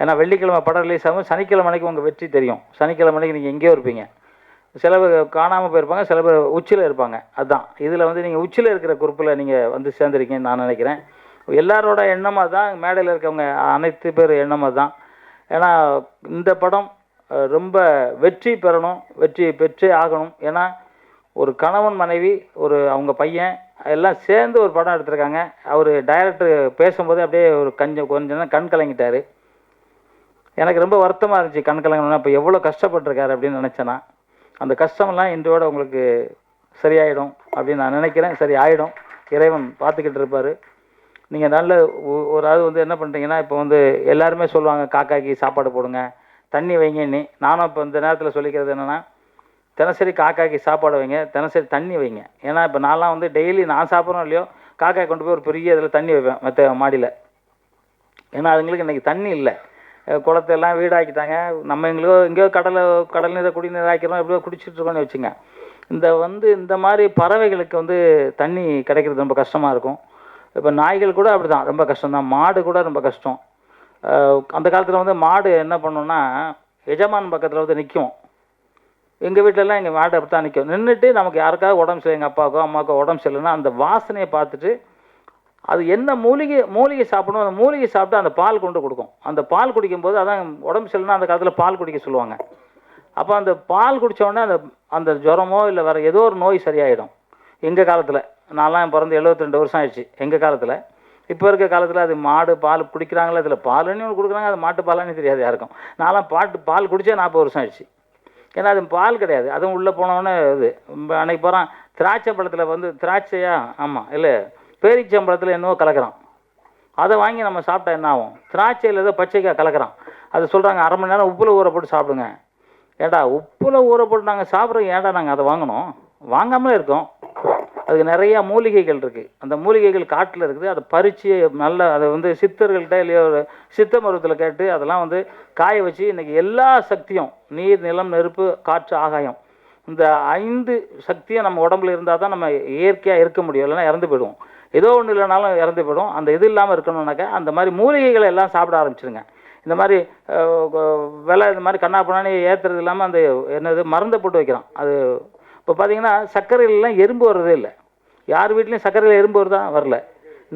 ஏன்னா வெள்ளிக்கிழமை படம் ரிலீஸ் ஆகும், சனிக்கிழமை அன்றைக்கி உங்கள் வெற்றி தெரியும். சனிக்கிழமை அன்றைக்கி நீங்கள் எங்கேயோ இருப்பீங்க, சில பேர் காணாமல் போயிருப்பாங்க, சில பேர் உச்சியில் இருப்பாங்க. அதுதான் இதில் வந்து நீங்கள் உச்சியில் இருக்கிற குரூப்பில் நீங்கள் வந்து சேர்ந்துருக்கீங்கன்னு நான் நினைக்கிறேன். எல்லாரோட எண்ணமாக தான், மேடையில் இருக்கவங்க அனைத்து பேர் எண்ணமாக தான். ஏன்னா இந்த படம் ரொம்ப வெற்றி பெறணும், வெற்றி பெற்றே ஆகணும். ஏன்னா ஒரு கணவன் மனைவி ஒரு அவங்க பையன் எல்லாம் சேர்ந்து ஒரு படம் எடுத்திருக்காங்க. அவர் டைரக்டர் பேசும்போது அப்படியே ஒரு கொஞ்சம் கண் கலங்கிட்டார். எனக்கு ரொம்ப வருத்தமாக இருந்துச்சு, கண் கலங்கணும்னா இப்போ எவ்வளோ கஷ்டப்பட்டிருக்காரு அப்படின்னு நினச்சேன்னா. அந்த கஷ்டமெல்லாம் இன்றோட உங்களுக்கு சரியாயிடும் அப்படின்னு நான் நினைக்கிறேன். சரி ஆகிடும், இறைவன் பார்த்துக்கிட்டு இருப்பார். நீங்கள் நல்ல ஒரு ஆள் வந்து என்ன பண்ணுறீங்கன்னா, இப்போ வந்து எல்லாருமே சொல்லுவாங்க காக்காய்க்கு சாப்பாடு போடுங்க, தண்ணி வைங்கன்னு. நானும் இப்போ இந்த நேரத்தில் சொல்லிக்கிறது என்னென்னா, தினசரி காக்காய்க்கு சாப்பாடு வைங்க, தினசரி தண்ணி வைங்க. ஏன்னா இப்போ நான்லாம் வந்து டெய்லி நான் சாப்பிட்றோம் இல்லையோ காக்காய் கொண்டு போய் ஒரு பெரிய இதில் தண்ணி வைப்பேன் மற்ற மாடியில். ஏன்னா அதுங்களுக்கு இன்றைக்கி தண்ணி இல்லை, குளத்தெல்லாம் வீடாக்கிட்டாங்க. நம்ம எங்கேயோ கடல் நீரை குடிநீர் ஆக்கிறோம், எப்படியோ குடிச்சிட்ருக்கோன்னு வச்சுங்க. இந்த மாதிரி பறவைகளுக்கு வந்து தண்ணி கிடைக்கிறது ரொம்ப கஷ்டமாக இருக்கும். இப்போ நாய்கள் கூட அப்படி தான், ரொம்ப கஷ்டம்தான். மாடு கூட ரொம்ப கஷ்டம். அந்த காலத்தில் வந்து மாடு என்ன பண்ணோன்னா, எஜமான் பக்கத்தில் வந்து நிற்கும். எங்கள் வீட்டிலலாம் எங்கள் மாடு அப்படி தான் நிற்கும். நின்றுட்டு நமக்கு யாருக்காவது உடம்பு சரியில்லை, எங்கள் அப்பாவுக்கோ அம்மாவுக்கோ உடம்பு சரியில்லைன்னா அந்த வாசனையை பார்த்துட்டு அது என்ன மூலிகை சாப்பிடணும், அந்த மூலிகை சாப்பிட்டு அந்த பால் கொண்டு கொடுக்கும். அந்த பால் குடிக்கும்போது அதான் உடம்பு சரியில்லைன்னா அந்த காலத்தில் பால் குடிக்க சொல்லுவாங்க. அப்போ அந்த பால் குடித்த உடனே அந்த ஜுரமோ இல்லை வேறு ஏதோ ஒரு நோய் சரியாயிடும். எங்கள் காலத்தில், நான்லாம் பிறந்து 72 வருஷம் ஆயிடுச்சு. எங்கள் காலத்தில், இப்போ இருக்க காலத்தில் அது மாடு பால் குடிக்கிறாங்களா, இதில் பாலுன்னு ஒன்று கொடுக்குறாங்க, அது மாட்டு பாலான்னு தெரியாது யாருக்கும். நான்லாம் பால் குடித்தே 40 வருஷம் ஆயிடுச்சு. ஏன்னா அது பால் கிடையாது. அதுவும் உள்ளே போனோடனே இது அன்னைக்கு போகிறான் திராட்சை பழத்தில் வந்து திராட்சையா, ஆமாம் இல்லை பேரிச்சம்பழத்தில் என்னவோ கலக்கிறான். அதை வாங்கி நம்ம சாப்பிட்டா என்ன ஆகும்? திராட்சையில் ஏதோ பச்சைக்காய் கலக்கிறான். அது சொல்கிறாங்க 1/2 மணி நேரம் உப்பில் ஊற போட்டு சாப்பிடுங்க. ஏடா உப்பில் ஊற போட்டு நாங்கள் சாப்பிட்றோம், ஏடா நாங்கள் அதை வாங்கணும்? வாங்காமலே இருக்கோம். அதுக்கு நிறையா மூலிகைகள் இருக்குது. அந்த மூலிகைகள் காட்டில் இருக்குது. அதை பறித்து நல்ல அதை வந்து சித்தர்கள்ட்ட இல்லையோ சித்த மருத்துவத்தில் கேட்டு அதெல்லாம் வந்து காய வச்சு இன்றைக்கி எல்லா சக்தியும், நீர் நிலம் நெருப்பு காற்று ஆகாயம், இந்த 5 சக்தியும் நம்ம உடம்புல இருந்தால் தான் நம்ம இயற்கையாக இருக்க முடியும். இல்லைன்னா இறந்து போயிடுவோம். ஏதோ ஒன்று இல்லைனாலும் இறந்து போயிடும். அந்த இது இல்லாமல் இருக்கணும்னாக்கா அந்த மாதிரி மூலிகைகளை எல்லாம் சாப்பிட ஆரம்பிச்சிருங்க. இந்த மாதிரி விலை இந்த மாதிரி கண்ணாப்பண்ணானே ஏற்றுறது இல்லாமல் அந்த என்னது மருந்தை போட்டு வைக்கிறான். அது இப்போ பார்த்தீங்கன்னா சர்க்கரையிலலாம் எறும்பு வர்றதே இல்லை. யார் வீட்லேயும் சர்க்கரையில் எறும்பு வருதா? வரல.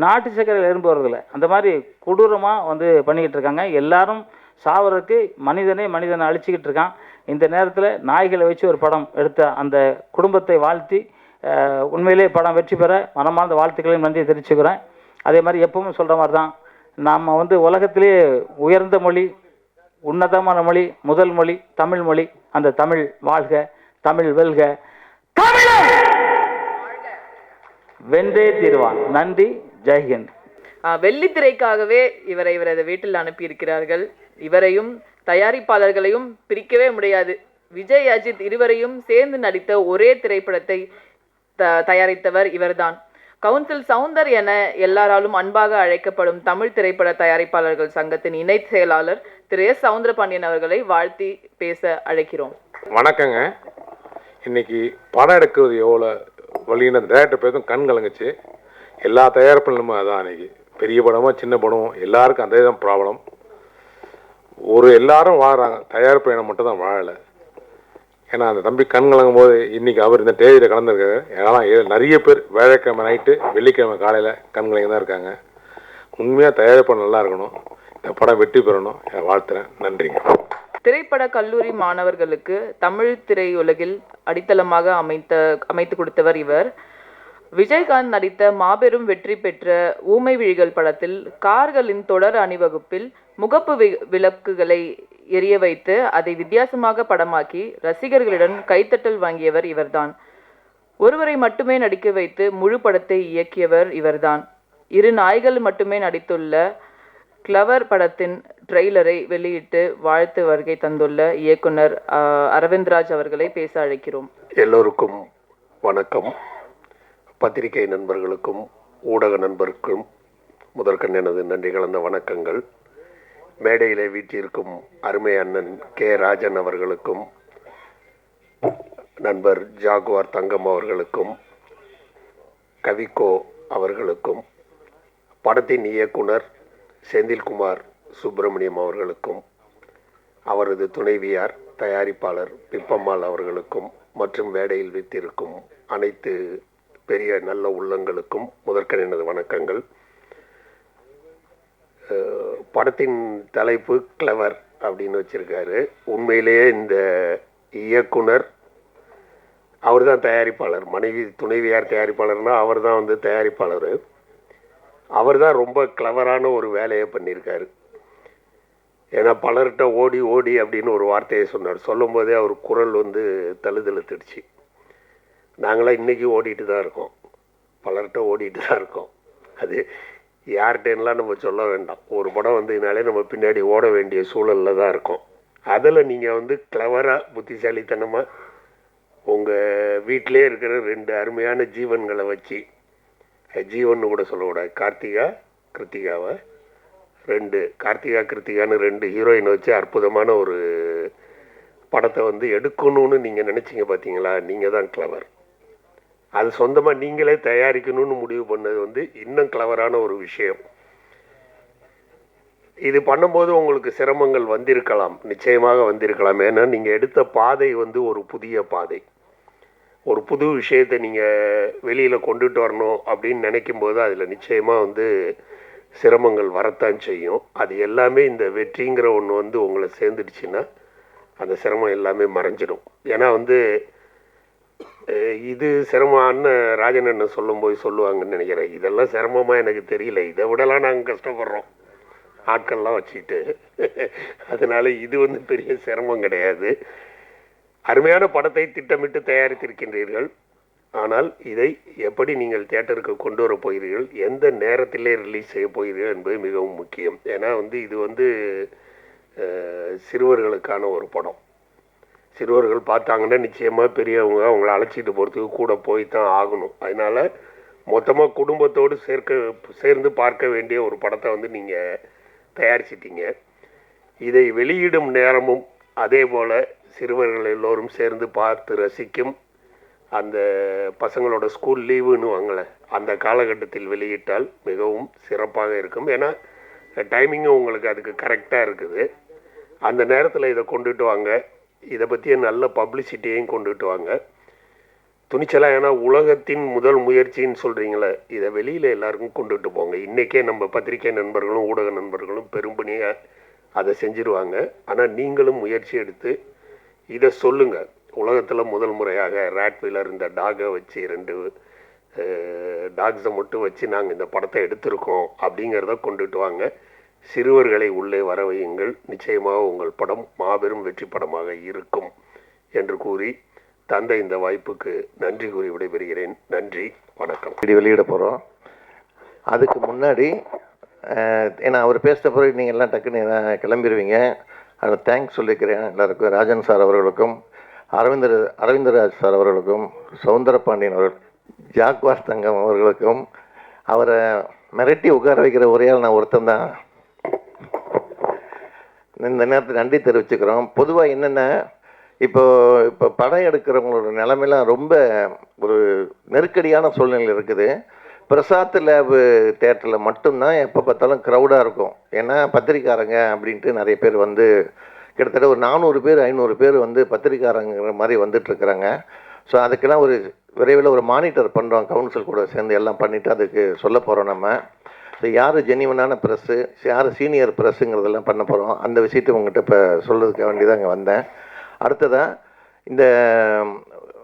நாட்டு சர்க்கரையில் எறும்பு வர்றதில்லை. அந்த மாதிரி கொடூரமாக வந்து பண்ணிக்கிட்டு இருக்காங்க. எல்லாரும் சாவறதுக்கு மனிதனை அழிச்சிக்கிட்டு இருக்கான். இந்த நேரத்தில் நாய்களை வச்சு ஒரு படம் எடுத்த அந்த குடும்பத்தை வாழ்த்தி உண்மையிலே படம் வெற்றி பெற மனமார்ந்த வாழ்த்துக்களையும் நன்றி தெரிவிச்சுக்கிறேன். அதே மாதிரி எப்பவும் சொல்கிற மாதிரி தான், நாம் வந்து உலகத்திலே உயர்ந்த மொழி, உன்னதமான மொழி, முதல் மொழி தமிழ் மொழி. அந்த தமிழ் வாழ்க, தமிழ் வெல்க, தமிழன் வென்றே தீர்வான். நன்றி, ஜெய்ஹிந்த். வெள்ளித்திரைக்காகவே இவரது வீட்டில் அனுப்பியிருக்கிறார்கள். இவரையும் தயாரிப்பாளர்களையும் பிரிக்கவே முடியாது. விஜய் அஜித் இருவரையும் சேர்ந்து நடித்த ஒரே திரைப்படத்தை தயாரித்தவர் இவர்தான். கவுன்சில் சவுந்தர் என எல்லாராலும் அன்பாக அழைக்கப்படும் தமிழ் திரைப்பட தயாரிப்பாளர்கள் சங்கத்தின் இணை செயலாளர் திரு எஸ் சவுந்தரபாண்டியன் அவர்களை வாழ்த்தி பேச அழைக்கிறோம். வணக்கங்க. இன்னைக்கு படம் எடுக்கிறது எவ்வளோ வழின்னு அந்த டேரக்டர் பேசும் கண் கலங்குச்சு. எல்லா தயாரிப்பும் அதான் அன்னைக்கு பெரிய படமோ சின்ன படமோ எல்லாருக்கும் அந்த தான் ப்ராப்ளம். எல்லாரும் வாழ்கிறாங்க, தயாரிப்பு இனம் மட்டும் தான் வாழலை. ஏன்னா அந்த தம்பி கண் கலங்கும் போது இன்றைக்கி அவர் இந்த தேதியில் கலந்துருக்காரு. ஏன்னா நிறைய பேர் வியாழக்கிழமை நைட்டு வெள்ளிக்கிழமை காலையில் கண் கலங்கி தான் இருக்காங்க. உண்மையாக தயாரிப்பு நல்லா இருக்கணும், இந்த படம் வெற்றி பெறணும் வாழ்த்துறேன். நன்றிங்க. திரைப்பட கல்லூரி மாணவர்களுக்கு தமிழ் திரையுலகில் அடித்தளமாக அமைத்து கொடுத்தவர் இவர். விஜயகாந்த் நடித்த மாபெரும் வெற்றி பெற்ற ஊமை விழிகள் படத்தில் கார்களின் தொடர் அணிவகுப்பில் முகப்பு விளக்குகளை எரிய வைத்து அதை வித்தியாசமாக படமாக்கி ரசிகர்களிடம் கைத்தட்டல் வாங்கியவர் இவர்தான். ஒருவரை மட்டுமே நடிக்க வைத்து முழு படத்தை இயக்கியவர் இவர்தான். 2 நாய்கள் மட்டுமே நடித்துள்ள கிளவர் படத்தின் ட்ரெய்லரை வெளியிட்டு வாழ்த்து வருகை தந்துள்ள இயக்குனர் அரவிந்த்ராஜ் அவர்களை பேச அழைக்கிறோம். எல்லோருக்கும் வணக்கம். பத்திரிகை நண்பர்களுக்கும் ஊடக நண்பருக்கும் முதற்கண் எனது நன்றி கலந்த வணக்கங்கள். மேடையிலே வீற்றிருக்கும் அருமை அண்ணன் கே ராஜன் அவர்களுக்கும் நண்பர் ஜாகுவார் தங்கம் அவர்களுக்கும் கவிக்கோ அவர்களுக்கும் படத்தின் இயக்குனர் செந்தில்குமார் சுப்பிரமணியம் அவர்களுக்கும் அவரது துணைவியார் தயாரிப்பாளர் பிப்பம்மாள் அவர்களுக்கும் மற்றும் மேடையில் வீற்றிருக்கும் அனைத்து பெரிய நல்ல உள்ளங்களுக்கும் முதற்கண் எனது வணக்கங்கள். படத்தின் தலைப்பு கிளவர் அப்படின்னு வச்சிருக்காரு. உண்மையிலேயே இந்த இயக்குனர் அவர் தான் தயாரிப்பாளர், மனைவி துணைவியார் தயாரிப்பாளர்னா அவர் தான் வந்து தயாரிப்பாளர். அவர் தான் ரொம்ப கிளவரான ஒரு வேலையை பண்ணியிருக்காரு. ஏன்னா பலர்கிட்ட ஓடி ஓடி அப்படின்னு ஒரு வார்த்தையை சொன்னார். சொல்லும் போதே அவர் குரல் வந்து தழுதழுத்துடுச்சு. நாங்களாம் இன்றைக்கி ஓடிட்டு தான் இருக்கோம், பலர்கிட்ட ஓடிட்டு தான் இருக்கோம். அது யார்கிட்டலாம் நம்ம சொல்ல வேண்டாம். ஒரு படம் வந்ததுனாலே நம்ம பின்னாடி ஓட வேண்டிய சூழலில் தான் இருக்கோம். அதில் நீங்கள் வந்து கிளவராக புத்திசாலித்தனமாக உங்கள் வீட்டிலே இருக்கிற 2 அருமையான ஜீவன்களை வச்சு, ஜீவன் கூட சொல்லக்கூடாது, கிருத்திகாவை 2 கிருத்திகான்னு 2 ஹீரோயின் வச்சு அற்புதமான ஒரு படத்தை வந்து எடுக்கணும்னு நீங்கள் நினச்சிங்க பார்த்தீங்களா, நீங்கள் தான் கிளவர். அது சொந்தமாக நீங்களே தயாரிக்கணும்னு முடிவு பண்ணது வந்து இன்னும் கிளவரான ஒரு விஷயம். இது பண்ணும்போது உங்களுக்கு சிரமங்கள் வந்திருக்கலாம், நிச்சயமாக வந்திருக்கலாம். ஏன்னா நீங்கள் எடுத்த பாதை வந்து ஒரு புதிய பாதை, ஒரு புது விஷயத்தை நீங்கள் வெளியில் கொண்டுட்டு வரணும் அப்படின்னு நினைக்கும் போது அதில் நிச்சயமாக வந்து சிரமங்கள் வரத்தான் செய்யும். அது எல்லாமே இந்த வெற்றிங்கிற ஒன்று வந்து உங்களை சேர்ந்துடுச்சுன்னா அந்த சிரமம் எல்லாமே மறைஞ்சிடும். ஏன்னா வந்து இது சிரமம்னு ராஜன் அண்ணன் சொல்லும்போது சொல்லுவாங்கன்னு நினைக்கிறேன். இதெல்லாம் சிரமமாக எனக்கு தெரியல, இதை விடலாம் நாங்கள் கஷ்டப்படுறோம் ஆட்கள்லாம் வச்சுக்கிட்டு. அதனால இது வந்து பெரிய சிரமம் கிடையாது. அருமையான படத்தை திட்டமிட்டு தயாரித்திருக்கின்றீர்கள். ஆனால் இதை எப்படி நீங்கள் தியேட்டருக்கு கொண்டு வர போகிறீர்கள், எந்த நேரத்திலே ரிலீஸ் செய்ய போகிறீர்கள் என்பது மிகவும் முக்கியம். ஏன்னா வந்து இது வந்து சிறுவர்களுக்கான ஒரு படம். சிறுவர்கள் பார்த்தாங்கன்னா நிச்சயமாக பெரியவங்க அவங்கள அழைச்சிட்டு போகிறதுக்கு கூட போய் தான் ஆகணும். அதனால் மொத்தமாக குடும்பத்தோடு சேர்ந்து பார்க்க வேண்டிய ஒரு படத்தை வந்து நீங்கள் தயாரிச்சிட்டீங்க. இதை வெளியிடும் நேரமும் அதே போல் சிறுவர்கள் எல்லோரும் சேர்ந்து பார்த்து ரசிக்கும் அந்த பசங்களோட ஸ்கூல் லீவுன்னு வாங்கலை, அந்த காலகட்டத்தில் வெளியிட்டால் மிகவும் சிறப்பாக இருக்கும். ஏன்னா டைமிங்கும் உங்களுக்கு அதுக்கு கரெக்டாக இருக்குது. அந்த நேரத்தில் இதை கொண்டுட்டு வாங்க, இதை பற்றிய நல்ல பப்ளிசிட்டியையும் கொண்டுட்டு வாங்க துணிச்சலாக. ஏன்னா உலகத்தின் முதல் முயற்சின்னு சொல்கிறீங்களே, இதை வெளியில் எல்லாருக்கும் கொண்டுட்டு போங்க. இன்றைக்கே நம்ம பத்திரிகை நண்பர்களும் ஊடக நண்பர்களும் பெரும்பணியாக அதை செஞ்சிருவாங்க. ஆனால் நீங்களும் முயற்சி எடுத்து இதை சொல்லுங்கள். உலகத்தில் முதல் முறையாக ராட்வீலர் இந்த டாகை வச்சு 2 டாக்ஸை மட்டும் வச்சு நாங்கள் இந்த படத்தை எடுத்திருக்கோம் அப்படிங்கிறத கொண்டுட்டு வாங்க. சிறுவர்களை உள்ளே வர வையுங்கள். நிச்சயமாக உங்கள் படம் மாபெரும் வெற்றி படமாக இருக்கும் என்று கூறி தந்த இந்த வாய்ப்புக்கு நன்றி கூறி விடைபெறுகிறேன். நன்றி, வணக்கம். வெளியிட போகிறோம். அதுக்கு முன்னாடி ஏன்னா அவர் பேசிட்ட பிறகு நீங்கள் எல்லாம் டக்குன்னு கிளம்பிடுவீங்க. அதில் தேங்க்ஸ் சொல்லிக்கிறேன் எல்லாருக்கும். ராஜன் சார் அவர்களுக்கும், அரவிந்தராஜ் சார் அவர்களுக்கும், சவுந்தரபாண்டியன் அவர்கள், ஜாக்வார் தங்கம் அவர்களுக்கும். அவரை மிரட்டி உட்கார வைக்கிற ஒரே ஆள் நான் ஒருத்தன் தான். இந்த நேரத்தில் நன்றி தெரிவிச்சுக்கிறோம். பொதுவாக என்னென்ன இப்போ படம் எடுக்கிறவங்களோட நிலைமையெல்லாம் ரொம்ப ஒரு நெருக்கடியான சூழ்நிலை இருக்குது. பிரசாத் லேபு தேட்டரில் மட்டும்தான் எப்போ பார்த்தாலும் க்ரௌடாக இருக்கும். ஏன்னா பத்திரிக்காரங்க அப்படின்ட்டு நிறைய பேர் வந்து கிட்டத்தட்ட ஒரு 400 பேர் 500 பேர் வந்து பத்திரிக்காரங்கிற மாதிரி வந்துட்டுருக்குறாங்க. ஸோ அதுக்கெல்லாம் ஒரு விரைவில் ஒரு மானிட்டர் பண்ணுறோம், கவுன்சில் கூட சேர்ந்து எல்லாம் பண்ணிவிட்டு அதுக்கு சொல்ல போகிறோம் நம்ம. ஸோ யார் ஜெனிவனான ப்ரெஸ்ஸு, யார் சீனியர் ப்ரெஸ்ஸுங்கிறதெல்லாம் பண்ண போகிறோம். அந்த விஷயத்தை உங்கள்கிட்ட இப்போ சொல்கிறதுக்கு வேண்டியதான் இங்கே வந்தேன். அடுத்ததாக இந்த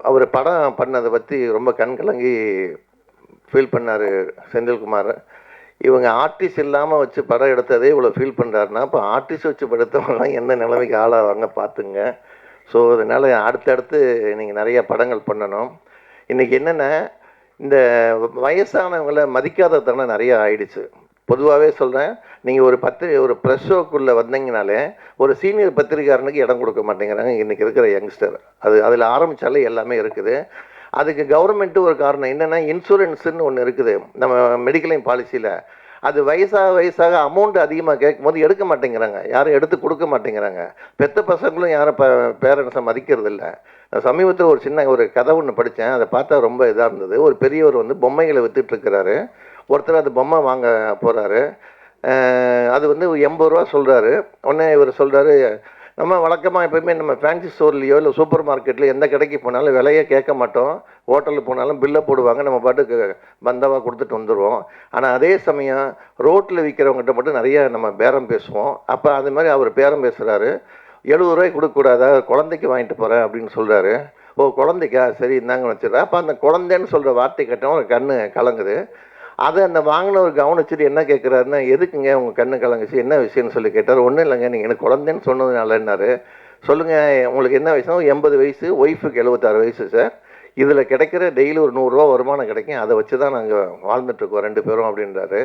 அவர் படம் பண்ணதை பற்றி ரொம்ப கண்கலங்கி ஃபீல் பண்ணார் செந்தில்குமார். இவங்க ஆர்டிஸ்ட் இல்லாமல் வச்சு படம் எடுத்ததே இவ்வளோ ஃபீல் பண்ணுறாருன்னா, இப்போ ஆர்டிஸ்ட் வச்சு படுத்தவங்கலாம் எந்த நிலைமைக்கு ஆளாவாங்க பார்த்துங்க. ஸோ அதனால் அடுத்தடுத்து நீங்கள் நிறைய படங்கள் பண்ணணும். இன்றைக்கி என்னென்னா, இந்த வயசானவங்களை மதிக்காததனம் நிறைய ஆயிடுச்சு. பொதுவாகவே சொல்கிறேன், நீங்கள் ஒரு ப்ரெஸ் ஷோக்குள்ளே வந்தீங்கனாலே ஒரு சீனியர் பத்திரிகாரனுக்கு இடம் கொடுக்க மாட்டேங்கிறாங்க இன்றைக்கி இருக்கிற யங்ஸ்டர். அதில் ஆரம்பித்தாலே எல்லாமே இருக்குது. அதுக்கு கவர்மெண்ட்டு ஒரு காரணம் என்னென்னா, இன்சூரன்ஸுன்னு ஒன்று இருக்குது நம்ம மெடிக்கலைம் பாலிசியில். அது வயசாக அமௌண்ட் அதிகமாக கேட்கும் போது எடுக்க மாட்டேங்கிறாங்க, யாரும் எடுத்து கொடுக்க மாட்டேங்கிறாங்க. பெற்ற பசங்களும் யாரும் பேரண்ட்ஸை மதிக்கிறது இல்லை. சமீபத்தில் ஒரு சின்ன கதை ஒன்று படித்தேன், அதை பார்த்தா ரொம்ப இதாக இருந்தது. ஒரு பெரியவர் பொம்மைகளை விற்றுட்ருக்கிறாரு. ஒருத்தர் அந்த பொம்மை வாங்க போகிறாரு. அது 80 ரூபா சொல்கிறாரு. உடனே இவர் சொல்கிறாரு, நம்ம வழக்கமாக எப்போயுமே நம்ம ஃபேன்சி ஸ்டோர்லேயோ இல்லை சூப்பர் மார்க்கெட்டில் எந்த கடைக்கு போனாலும் விலையே கேட்க மாட்டோம். ஹோட்டலுக்கு போனாலும் பில்லை போடுவாங்க, நம்ம பாட்டுக்கு பந்தாவாக கொடுத்துட்டு வந்துடுவோம். ஆனால் அதே சமயம் ரோட்டில் விற்கிறவங்ககிட்ட மட்டும் நிறைய நம்ம பேரம் பேசுவோம். அப்போ அது மாதிரி அவர் பேரம் பேசுகிறாரு. 70 ரூபாய்க்கு கொடுக்கக்கூடாதா, குழந்தைக்கு வாங்கிட்டு போகிறேன் அப்படின்னு சொல்கிறாரு. ஓ குழந்தைக்கா, சரி இந்தாங்கன்னு வச்சுருக்கா. அப்போ அந்த குழந்தைன்னு சொல்கிற வார்த்தை கேட்டவன் ஒரு கண்ணு கலங்குது. அதை அந்த வாங்கினவர் கவனிச்சுட்டு என்ன கேட்குறாருன்னா, எதுக்குங்க உங்கள் கண்ணு கலங்குச்சு, என்ன விஷயம்னு சொல்லி கேட்டார். ஒன்றும் இல்லைங்க, நீங்கள் எனக்கு குழந்தைன்னு சொன்னதுனாலன்னாரு. சொல்லுங்கள் உங்களுக்கு என்ன வயசுனா, 80 வயசு, ஒய்ஃபுக்கு 76 வயசு சார். இதில் கிடைக்கிற டெய்லி ஒரு 100 ரூபா வருமானம் கிடைக்கும், அதை வச்சு தான் நாங்கள் வாழ்ந்துட்டுருக்கோம் 2 பேரும் அப்படின்றாரு.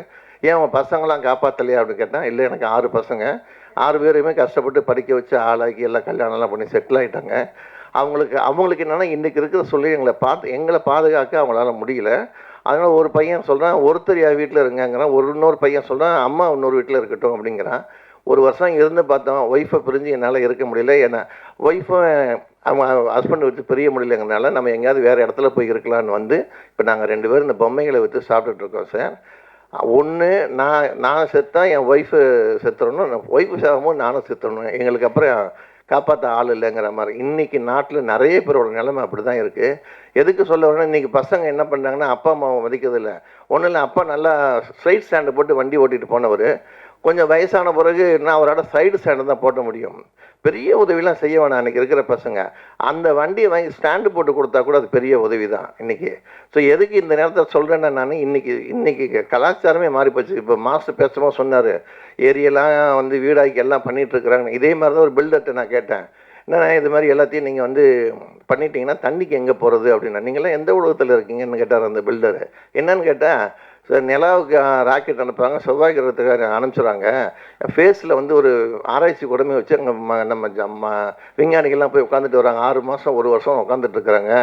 ஏன் அவன் பசங்களாம் காப்பாற்றலையா அப்படின்னு கேட்டால், இல்லை எனக்கு 6 பசங்க, 6 பேரையுமே கஷ்டப்பட்டு படிக்க வச்சு ஆளாக்கி எல்லாம் கல்யாணம்லாம் பண்ணி செட்டில் ஆகிட்டாங்க. அவங்களுக்கு என்னென்னா, இன்றைக்கி இருக்கிற சொல்லி எங்களை பாதுகாக்க அவங்களால முடியல. அதனால் ஒரு பையன் சொல்கிறான், ஒருத்தர் என் வீட்டில் இருங்கங்கிறான். இன்னொரு பையன் சொல்கிறான், அம்மா இன்னொரு வீட்டில் இருக்கட்டும் அப்படிங்கிறான். ஒரு வருஷம் இருந்து பார்த்தோம், ஒய்ஃபை பிரிஞ்சு என்னால் இருக்க முடியல. ஏன்னா ஒய்ஃபை அவன் ஹஸ்பண்டை விட்டு பிரிய முடியலைங்கிறனால நம்ம எங்கேயாவது வேறு இடத்துல போய் இருக்கலான்னு இப்போ நாங்கள் 2 பேரும் இந்த பொம்மைகளை விற்று சாப்பிட்டுட்ருக்கோம் சார். ஒன்று நான் செத்தா என் ஒய்ஃபு செத்துறணும், ஒய்ஃபு சாகும்போது நானும் செத்துறணும், எங்களுக்கு அப்புறம் காப்பாற்ற ஆள் இல்லைங்கிற மாதிரி. இன்றைக்கி நாட்டில் நிறைய பேரோட நிலைமை அப்படி தான் இருக்குது. எதுக்கு சொல்ல வரேன்னா, இன்றைக்கி பசங்க என்ன பண்ணுறாங்கன்னா, அப்பா அம்மாவை மதிக்கிறதில்ல. ஒன்றும் இல்லை, அப்பா நல்லா ஸ்ட்ரைட் ஸ்டாண்டு போட்டு வண்டி ஓட்டிகிட்டு போனவர், கொஞ்சம் வயசான பிறகு நான் அவரோட சைடு ஸ்டாண்டு தான் போட்ட முடியும். பெரிய உதவிலாம் செய்ய வேணாம் அன்றைக்கி இருக்கிற பசங்க. அந்த வண்டியை வாங்கி ஸ்டாண்டு போட்டு கொடுத்தா கூட அது பெரிய உதவி தான் இன்றைக்கி. ஸோ எதுக்கு இந்த நேரத்தில் சொல்கிறேன்னா, நான் இன்றைக்கி கலாச்சாரமே மாறி போச்சு. இப்போ மாஸ்டர் பேசும்போது சொன்னார், ஏரியெல்லாம் வீடாக்கி எல்லாம் பண்ணிகிட்ருக்குறாங்க. இதே மாதிரி தான் ஒரு பில்டர்கிட்ட நான் கேட்டேன், என்னண்ணா இது மாதிரி எல்லாத்தையும் நீங்கள் பண்ணிட்டீங்கன்னா தண்ணிக்கு எங்கே போகிறது அப்படின்னா, நீங்களாம் எந்த உலகத்தில் இருக்கீங்கன்னு கேட்டார் அந்த பில்டரு. என்னன்னு கேட்டால், சார் நிலாவுக்கு ராக்கெட் அனுப்புகிறாங்க, செவ்வாய் கிரகத்துக்கு அனுப்பிச்சுறாங்க, ஃபேஸில் ஒரு ஆராய்ச்சி கூடமே வச்சு அங்கே நம்ம விஞ்ஞானிகள்லாம் போய் உட்காந்துட்டு வராங்க. 6 மாதம் 1 வருஷம் உட்காந்துட்டு இருக்கிறாங்க.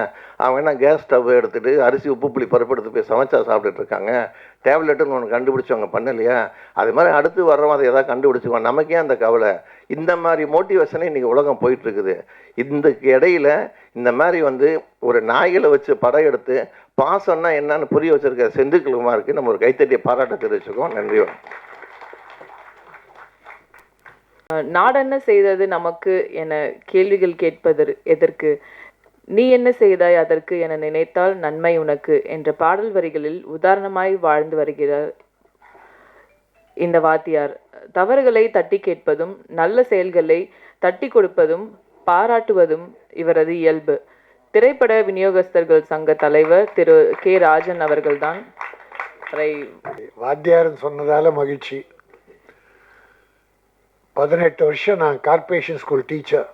அவங்க என்ன கேஸ் ஸ்டவ் எடுத்துகிட்டு அரிசி உப்பு புளி பருப்பு எடுத்து போய் சமைச்சா சாப்பிட்டுட்டு இருக்காங்க. டேப்லெட்டுன்னு ஒன்று கண்டுபிடிச்சவங்க பண்ணலையா, அது மாதிரி அடுத்து வர்றவங்க அதை எதாவது கண்டுபிடிச்சிக்குவாங்க. நமக்கே அந்த கவலை. இந்த மாதிரி மோட்டிவேஷனே இன்றைக்கி உலகம் போயிட்டுருக்குது. இந்த இடையில் இந்த மாதிரி ஒரு நாய்களை வச்சு படம் எடுத்து பாசம்னா என்னன்னு புரிய வச்சிருக்க செந்தில்குமாருக்கு நம்ம ஒரு கைத்தட்டிய பாராட்ட தெரிவிச்சுக்கோம். நன்றி. நாடென்ன செய்தது நமக்கு என கேள்விகள் கேட்பது எதற்கு, நீ என்ன செய்தாய் அதற்கு என நினைத்தால் நன்மை உனக்கு என்ற பாடல் வரிகளில் உதாரணமாய் வாழ்ந்து வருகிறார் இந்த வாத்தியார். தவறுகளை தட்டி கேட்பதும் நல்ல செயல்களை தட்டி கொடுப்பதும் பாராட்டுவதும் இவரது இயல்பு. திரைப்பட விநியோகஸ்தர்கள் சங்க தலைவர் திரு கே ராஜன் அவர்கள்தான். வாத்தியார்னு சொன்னதால மகிழ்ச்சி. 18 வருஷம் நான் corporation school teacher,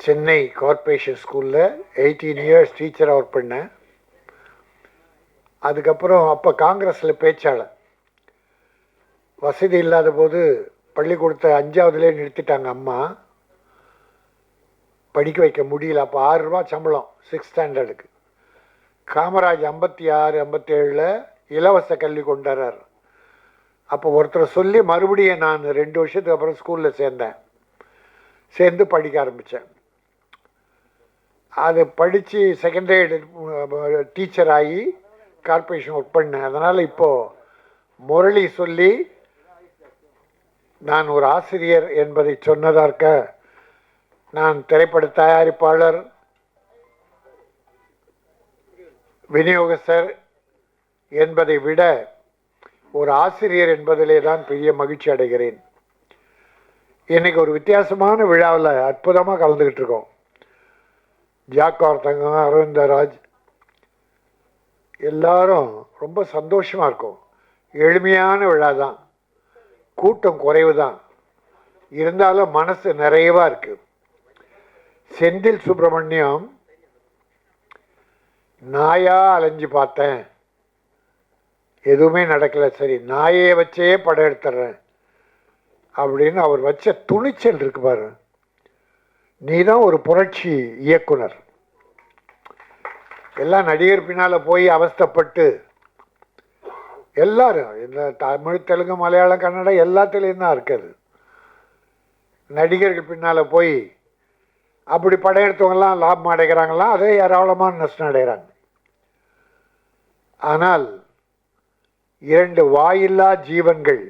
Chennai corporation ஸ்கூலில் 18 இயர்ஸ் டீச்சராக ஒர்க் பண்ணேன். அதுக்கப்புறம் அப்போ காங்கிரஸில் பேச்சாளர். வசதி இல்லாத போது பள்ளிக்கூடத்தை 5ஆவதுலேயே நிறுத்திட்டாங்க அம்மா, படிக்க வைக்க முடியல. அப்போ 6 ரூபா சம்பளம் 6th ஸ்டாண்டர்டுக்கு. காமராஜ் 56, 57 இலவச கல்வி கொண்டாடுறார். அப்போ ஒருத்தர் சொல்லி மறுபடியும் நான் 2 வருஷத்துக்கு அப்புறம் ஸ்கூலில் சேர்ந்து படிக்க ஆரம்பித்தேன். அது படித்து செகண்டரி டீச்சர் ஆகி கார்ப்பரேஷன் ஒர்க் பண்ணேன். அதனால் இப்போது முரளி சொல்லி நான் ஒரு ஆசிரியர் என்பதை சொன்னதற்க நான் திரைப்பட தயாரிப்பாளர், விநியோகஸ்தர் என்பதை விட ஒரு ஆசிரியர் என்பதிலே தான் பெரிய மகிழ்ச்சி அடைகிறேன். இன்னைக்கு ஒரு வித்தியாசமான விழாவில் அற்புதமாக கலந்துக்கிட்டு இருக்கோம். ஜாக்கார் தங்கம், அரவிந்தராஜ் எல்லாரும் ரொம்ப சந்தோஷமாக இருக்கும். எளிமையான விழா தான், கூட்டம் குறைவு தான், இருந்தாலும் மனசு நிறைவாக இருக்கு. செந்தில் சுப்பிரமணியம், நாயா அலைஞ்சு பார்த்தேன், எதுவுமே நடக்கலை, சரி நாயை வச்சே படம் எடுத்துடுறேன் அப்படின்னு அவர் வச்ச துணிச்சல் இருக்கு பாரு. நீ தான் ஒரு புரட்சி இயக்குனர். எல்லாம் நடிகர் பின்னால் போய் அவஸ்தைப்பட்டு எல்லாரும் இந்த தமிழ், தெலுங்கு, மலையாளம், கன்னடம் எல்லாத்துலேயும் தான் இருக்குது. நடிகர்கள் பின்னால் போய் அப்படி படம் எடுத்தவங்கலாம் லாபம் அடைகிறாங்களாம், அதே ஏராளமான நஷ்டம் அடைகிறாங்க. ஆனால் 2 வாயில்லா ஜீவன்கள்,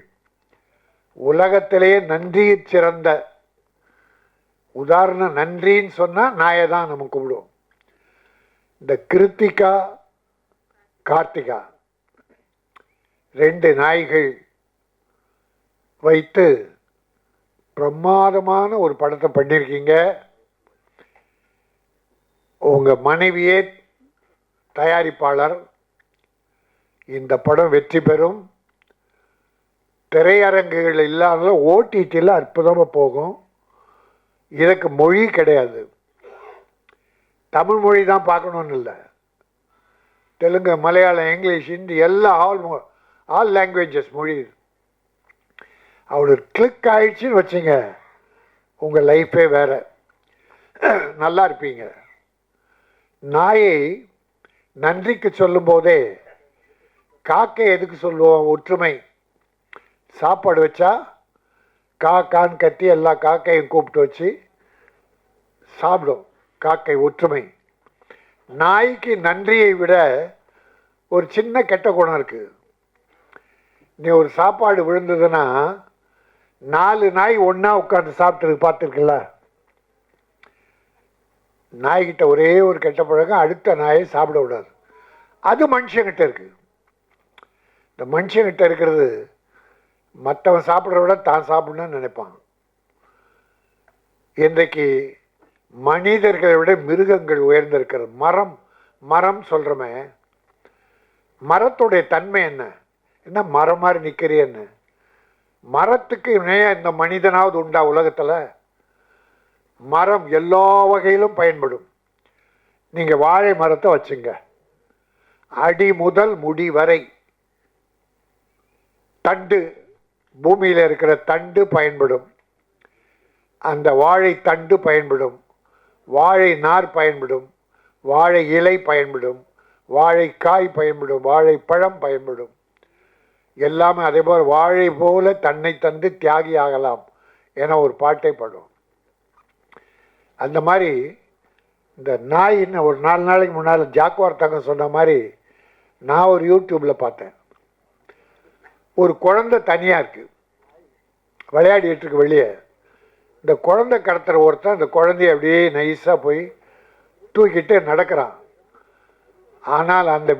உலகத்திலேயே நன்றி சிறந்த உதாரணம், நன்றின்னு சொன்னால் நாயை தான் நம்ம கும்பிடுவோம். இந்த கிருத்திகா, கார்த்திகா 2 நாய்கள் வைத்து பிரமாதமான ஒரு படத்தை பண்ணியிருக்கீங்க. உங்கள் மனைவியே தயாரிப்பாளர். இந்த படம் வெற்றி பெறும். திரையரங்குகள் இல்லாத ஓடிடியில் அற்புதமாக போகும். இதுக்கு மொழி கிடையாது, தமிழ் மொழி தான் பார்க்கணுன்னு இல்லை, தெலுங்கு, மலையாளம், இங்கிலீஷ், ஹிந்தி எல்லாம் ஆல் லாங்குவேஜஸ் மொழி. அவளுக்கு கிளிக் ஆயிடுச்சுன்னு வச்சுங்க, உங்கள் லைஃபே வேறு, நல்லா இருப்பீங்க. நாயை நன்றிக்கு சொல்லும் போதே காக்கை எதுக்கு சொல்லுவோம்? ஒற்றுமை. சாப்பாடு வச்சா காக்கான்னு கத்தி எல்லா காக்கையும் கூப்பிட்டு வச்சு சாப்பிடும். காக்கை ஒற்றுமை. நாய்க்கு நன்றியை விட ஒரு சின்ன கெட்ட குணம் இருக்குது. நீ ஒரு சாப்பாடு விழுந்ததுன்னா 4 நாய் ஒன்றா உட்காந்து சாப்பிட்டு பார்த்துருக்குல்ல. நாய்கிட்ட ஒரே ஒரு கெட்ட பழக்கம், அடுத்த நாயை சாப்பிட விடாது. அது மனுஷங்கிட்ட இருக்குது. இந்த மனுஷங்கிட்ட இருக்கிறது, மற்றவன் சாப்பிட்றத விட தான் சாப்பிடணும்னு நினைப்பான். இன்றைக்கு மனிதர்களை விட மிருகங்கள் உயர்ந்திருக்கிறது. மரம் மரம் சொல்கிறோமே, மரத்துடைய தன்மை என்ன? என்ன மரம் மாதிரி நிற்கிறேன்னு? மரத்துக்கு இணையாக இந்த மனிதனாவது உண்டா உலகத்தில்? மரம் எல்லா வகையிலும் பயன்படும். நீங்கள் வாழை மரத்தை வச்சுங்க, அடி முதல் முடி வரை தண்டு, பூமியில் இருக்கிற தண்டு பயன்படும். அந்த வாழை தண்டு பயன்படும், வாழை நார் பயன்படும், வாழை இலை பயன்படும், வாழைக்காய் பயன்படும், வாழைப்பழம் பயன்படும். எல்லாமே அதே போல் வாழை போல தன்னை தந்து தியாகி ஆகலாம் என ஒரு பாட்டை பாடும். அந்த மாதிரி இந்த நாயின்னு ஒரு 4 நாளைக்கு முன்னால் ஜாக்குவார் தங்கம் சொன்ன மாதிரி நான் ஒரு யூடியூப்பில் பார்த்தேன். ஒரு குழந்தை தனியாக இருக்குது, விளையாடிட்டு இருக்கு வெளியே. இந்த குழந்தை கடத்துகிற ஒருத்தன் இந்த குழந்தைய அப்படியே நைஸாக போய் தூக்கிட்டு நடக்கிறான். ஆனால் அந்த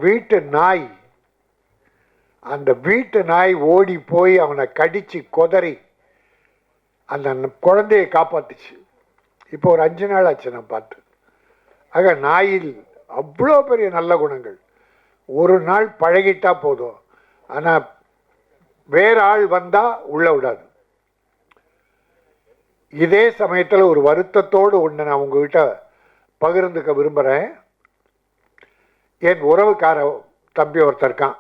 வீட்டு நாய் ஓடி போய் அவனை கடித்து கொதறி அந்த குழந்தையை காப்பாத்துச்சு. இப்போ ஒரு 5 நாள் ஆச்சு நான் பார்த்து. ஆக நாயில் அவ்வளோ பெரிய நல்ல குணங்கள். ஒரு நாள் பழகிட்டா போதும், ஆனால் வேற ஆள் வந்தால் உள்ள விடாது. இதே சமயத்தில் ஒரு வருத்தத்தோடு ஒன்று நான் உங்ககிட்ட பகிர்ந்துக்க விரும்புகிறேன். என் உறவுக்கார தம்பி ஒருத்தர் இருக்கான்.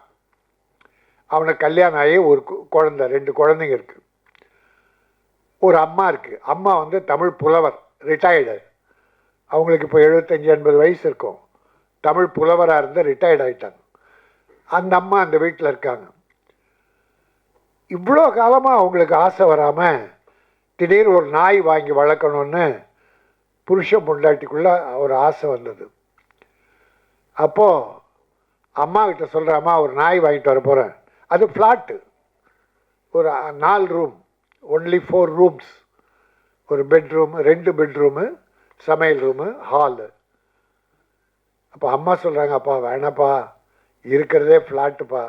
அவனுக்கு கல்யாணம் ஆகி ஒரு குழந்தை, 2 குழந்தைங்க இருக்குது. ஒரு அம்மா இருக்குது. அம்மா வந்து தமிழ் புலவர், ரிட்டையர்டு. அவங்களுக்கு இப்போ 75-80 வயசு இருக்கும். தமிழ் புலவராக இருந்து ரிட்டையர்ட் ஆகிட்டாங்க. அந்த அம்மா அந்த வீட்டில் இருக்காங்க. இவ்வளோ காலமாக அவங்களுக்கு ஆசை வராமல் திடீர்னு ஒரு நாய் வாங்கி வளர்க்கணுன்னு புருஷன் பொண்டாட்டிக்குள்ளே ஒரு ஆசை வந்தது. அப்போது அம்மா கிட்ட சொல்கிற, அம்மா ஒரு நாய் வாங்கிட்டு வர போகிறேன். அது ஃப்ளாட்டு, ஒரு 4 ரூம், ஒன்லி 4 ரூம்ஸ், ஒரு பெட்ரூமு, 2 பெட்ரூமு, சமையல் ரூமு, ஹாலு. அப்போ அம்மா சொல்கிறாங்க, அப்பா வேணாப்பா, இருக்கிறதே ஃப்ளாட்டுப்பா,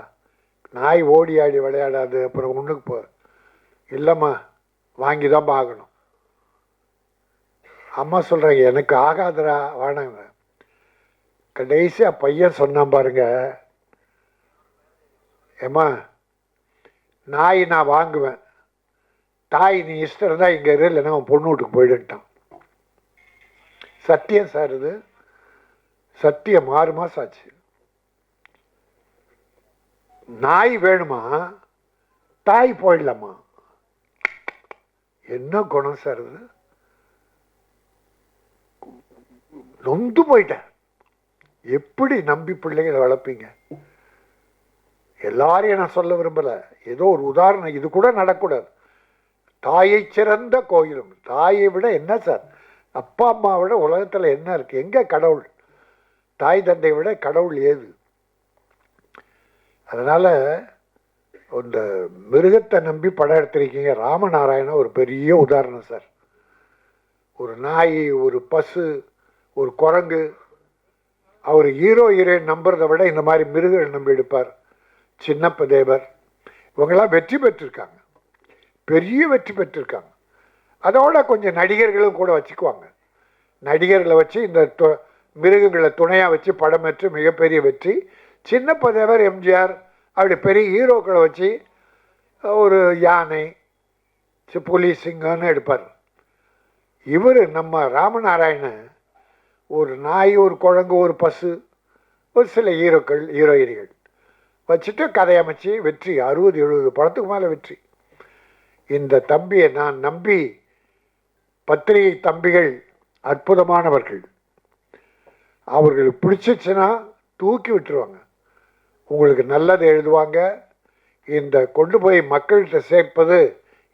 நாய் ஓடி ஆடி விளையாடாது, அப்புறம் ஒன்றுக்கு போ இல்லைம்மா வாங்கி தான் ஆகணும். அம்மா சொல்கிறாங்க எனக்கு ஆகாதுடா வேணாங்க. கடைசியாக பையன் சொன்னான் பாருங்க, ஏம்மா நாய் நான் வாங்குவேன், தாய் நீ இஷ்டம் இருந்தால் இங்கே இரு, இல்லைன்னா அவன் பொண்ணு வீட்டுக்கு போயிடுன்ட்டான். சத்தியம் சார், இது சத்தியம். 6 மாதம் ஆச்சு. நாய் வேணுமா, தாய் போயிடலாமா? என்ன குணம் சார் இது? நொந்து போயிட்டேன். எப்படி நம்பி பிள்ளைகளை வளர்ப்பீங்க? எல்லாரையும் நான் சொல்ல விரும்பலை, ஏதோ ஒரு உதாரணம். இது கூட நடக்கூடாது. தாயை சிறந்த கோயிலும். தாயை விட என்ன சார், அப்பா அம்மா விட உலகத்தில் என்ன இருக்குது? எங்கே கடவுள்? தாய் தந்தை விட கடவுள் ஏது? அதனால் இந்த மிருகத்தை நம்பி படம் எடுத்திருக்கீங்க. ராமநாராயணன் ஒரு பெரிய உதாரணம் சார். ஒரு நாய், ஒரு பசு, ஒரு குரங்கு, அவர் ஹீரோ ஹீரோயின் நம்புறதை விட இந்த மாதிரி மிருகங்கள் நம்பி எடுப்பார். சின்னப்ப தேவர், இவங்கெல்லாம் வெற்றி பெற்றிருக்காங்க, பெரிய வெற்றி பெற்றிருக்காங்க. அதோட கொஞ்சம் நடிகர்களும் கூட வச்சுக்குவாங்க. நடிகர்களை வச்சு இந்த மிருகங்களை துணையாக வச்சு படம் பெற்று மிகப்பெரிய வெற்றி. சின்னப்ப தேவர், எம்ஜிஆர் அப்படி பெரிய ஹீரோக்களை வச்சு ஒரு யானை, புலி, சிங்கம்னு எடுப்பார். இவர் நம்ம ராமநாராயணன் ஒரு நாய், ஒரு குழங்கு, ஒரு பசு, ஒரு சில ஹீரோக்கள், ஹீரோயினிகள் வச்சுட்டு கதையமைச்சு வெற்றி. 60-70 படத்துக்கு மேலே வெற்றி. இந்த தம்பியை நான் நம்பி, பத்திரிகை தம்பிகள் அற்புதமானவர்கள். அவர்களுக்கு பிடிச்சிச்சுன்னா தூக்கி விட்டுருவாங்க, உங்களுக்கு நல்லது எழுதுவாங்க. இந்த கொண்டு போய் மக்கள்கிட்ட சேர்ப்பது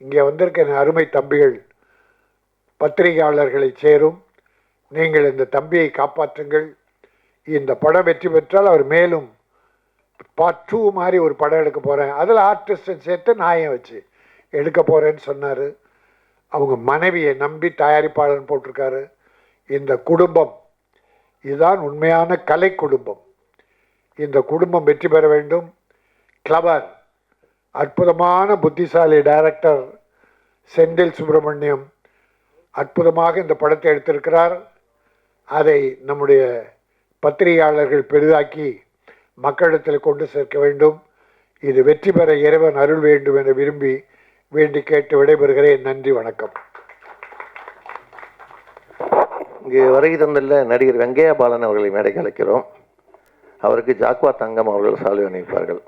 இங்கே வந்திருக்க அருமை தம்பிகள் பத்திரிகையாளர்களை சேரும். நீங்கள் இந்த தம்பியை காப்பாற்றுங்கள். இந்த படம் வெற்றி பெற்றால் அவர் மேலும் பார்ட் 2 மாதிரி ஒரு படம் எடுக்க போகிறேன், அதில் ஆர்டிஸ்டை சேர்த்து நாயை வச்சு எடுக்க போகிறேன்னு சொன்னார். அவங்க மனைவியை நம்பி தயாரிப்பாளர் போட்டிருக்காரு. இந்த குடும்பம் இதுதான் உண்மையான கலை குடும்பம். இந்த குடும்பம் வெற்றி பெற வேண்டும். கிளவர், அற்புதமான புத்திசாலி டைரக்டர் செந்தில் சுப்பிரமணியம் அற்புதமாக இந்த படத்தை எடுத்திருக்கிறார். அதை நம்முடைய பத்திரிகையாளர்கள் பெரிதாக்கி மக்களிடத்தில் கொண்டு சேர்க்க வேண்டும். இது வெற்றி பெற இறைவன் அருள் வேண்டும் என விரும்பி வேண்டி கேட்டு விடைபெறுகிறேன். நன்றி, வணக்கம். இங்கு வருகை தந்துள்ள நடிகர் வெங்கையா பாலன் அவர்களை மேடைக்கு அழைக்கிறோம். அவருக்கு ஜாக்வா தங்கம் அவர்கள் சால்வை அணிவிப்பார்கள்.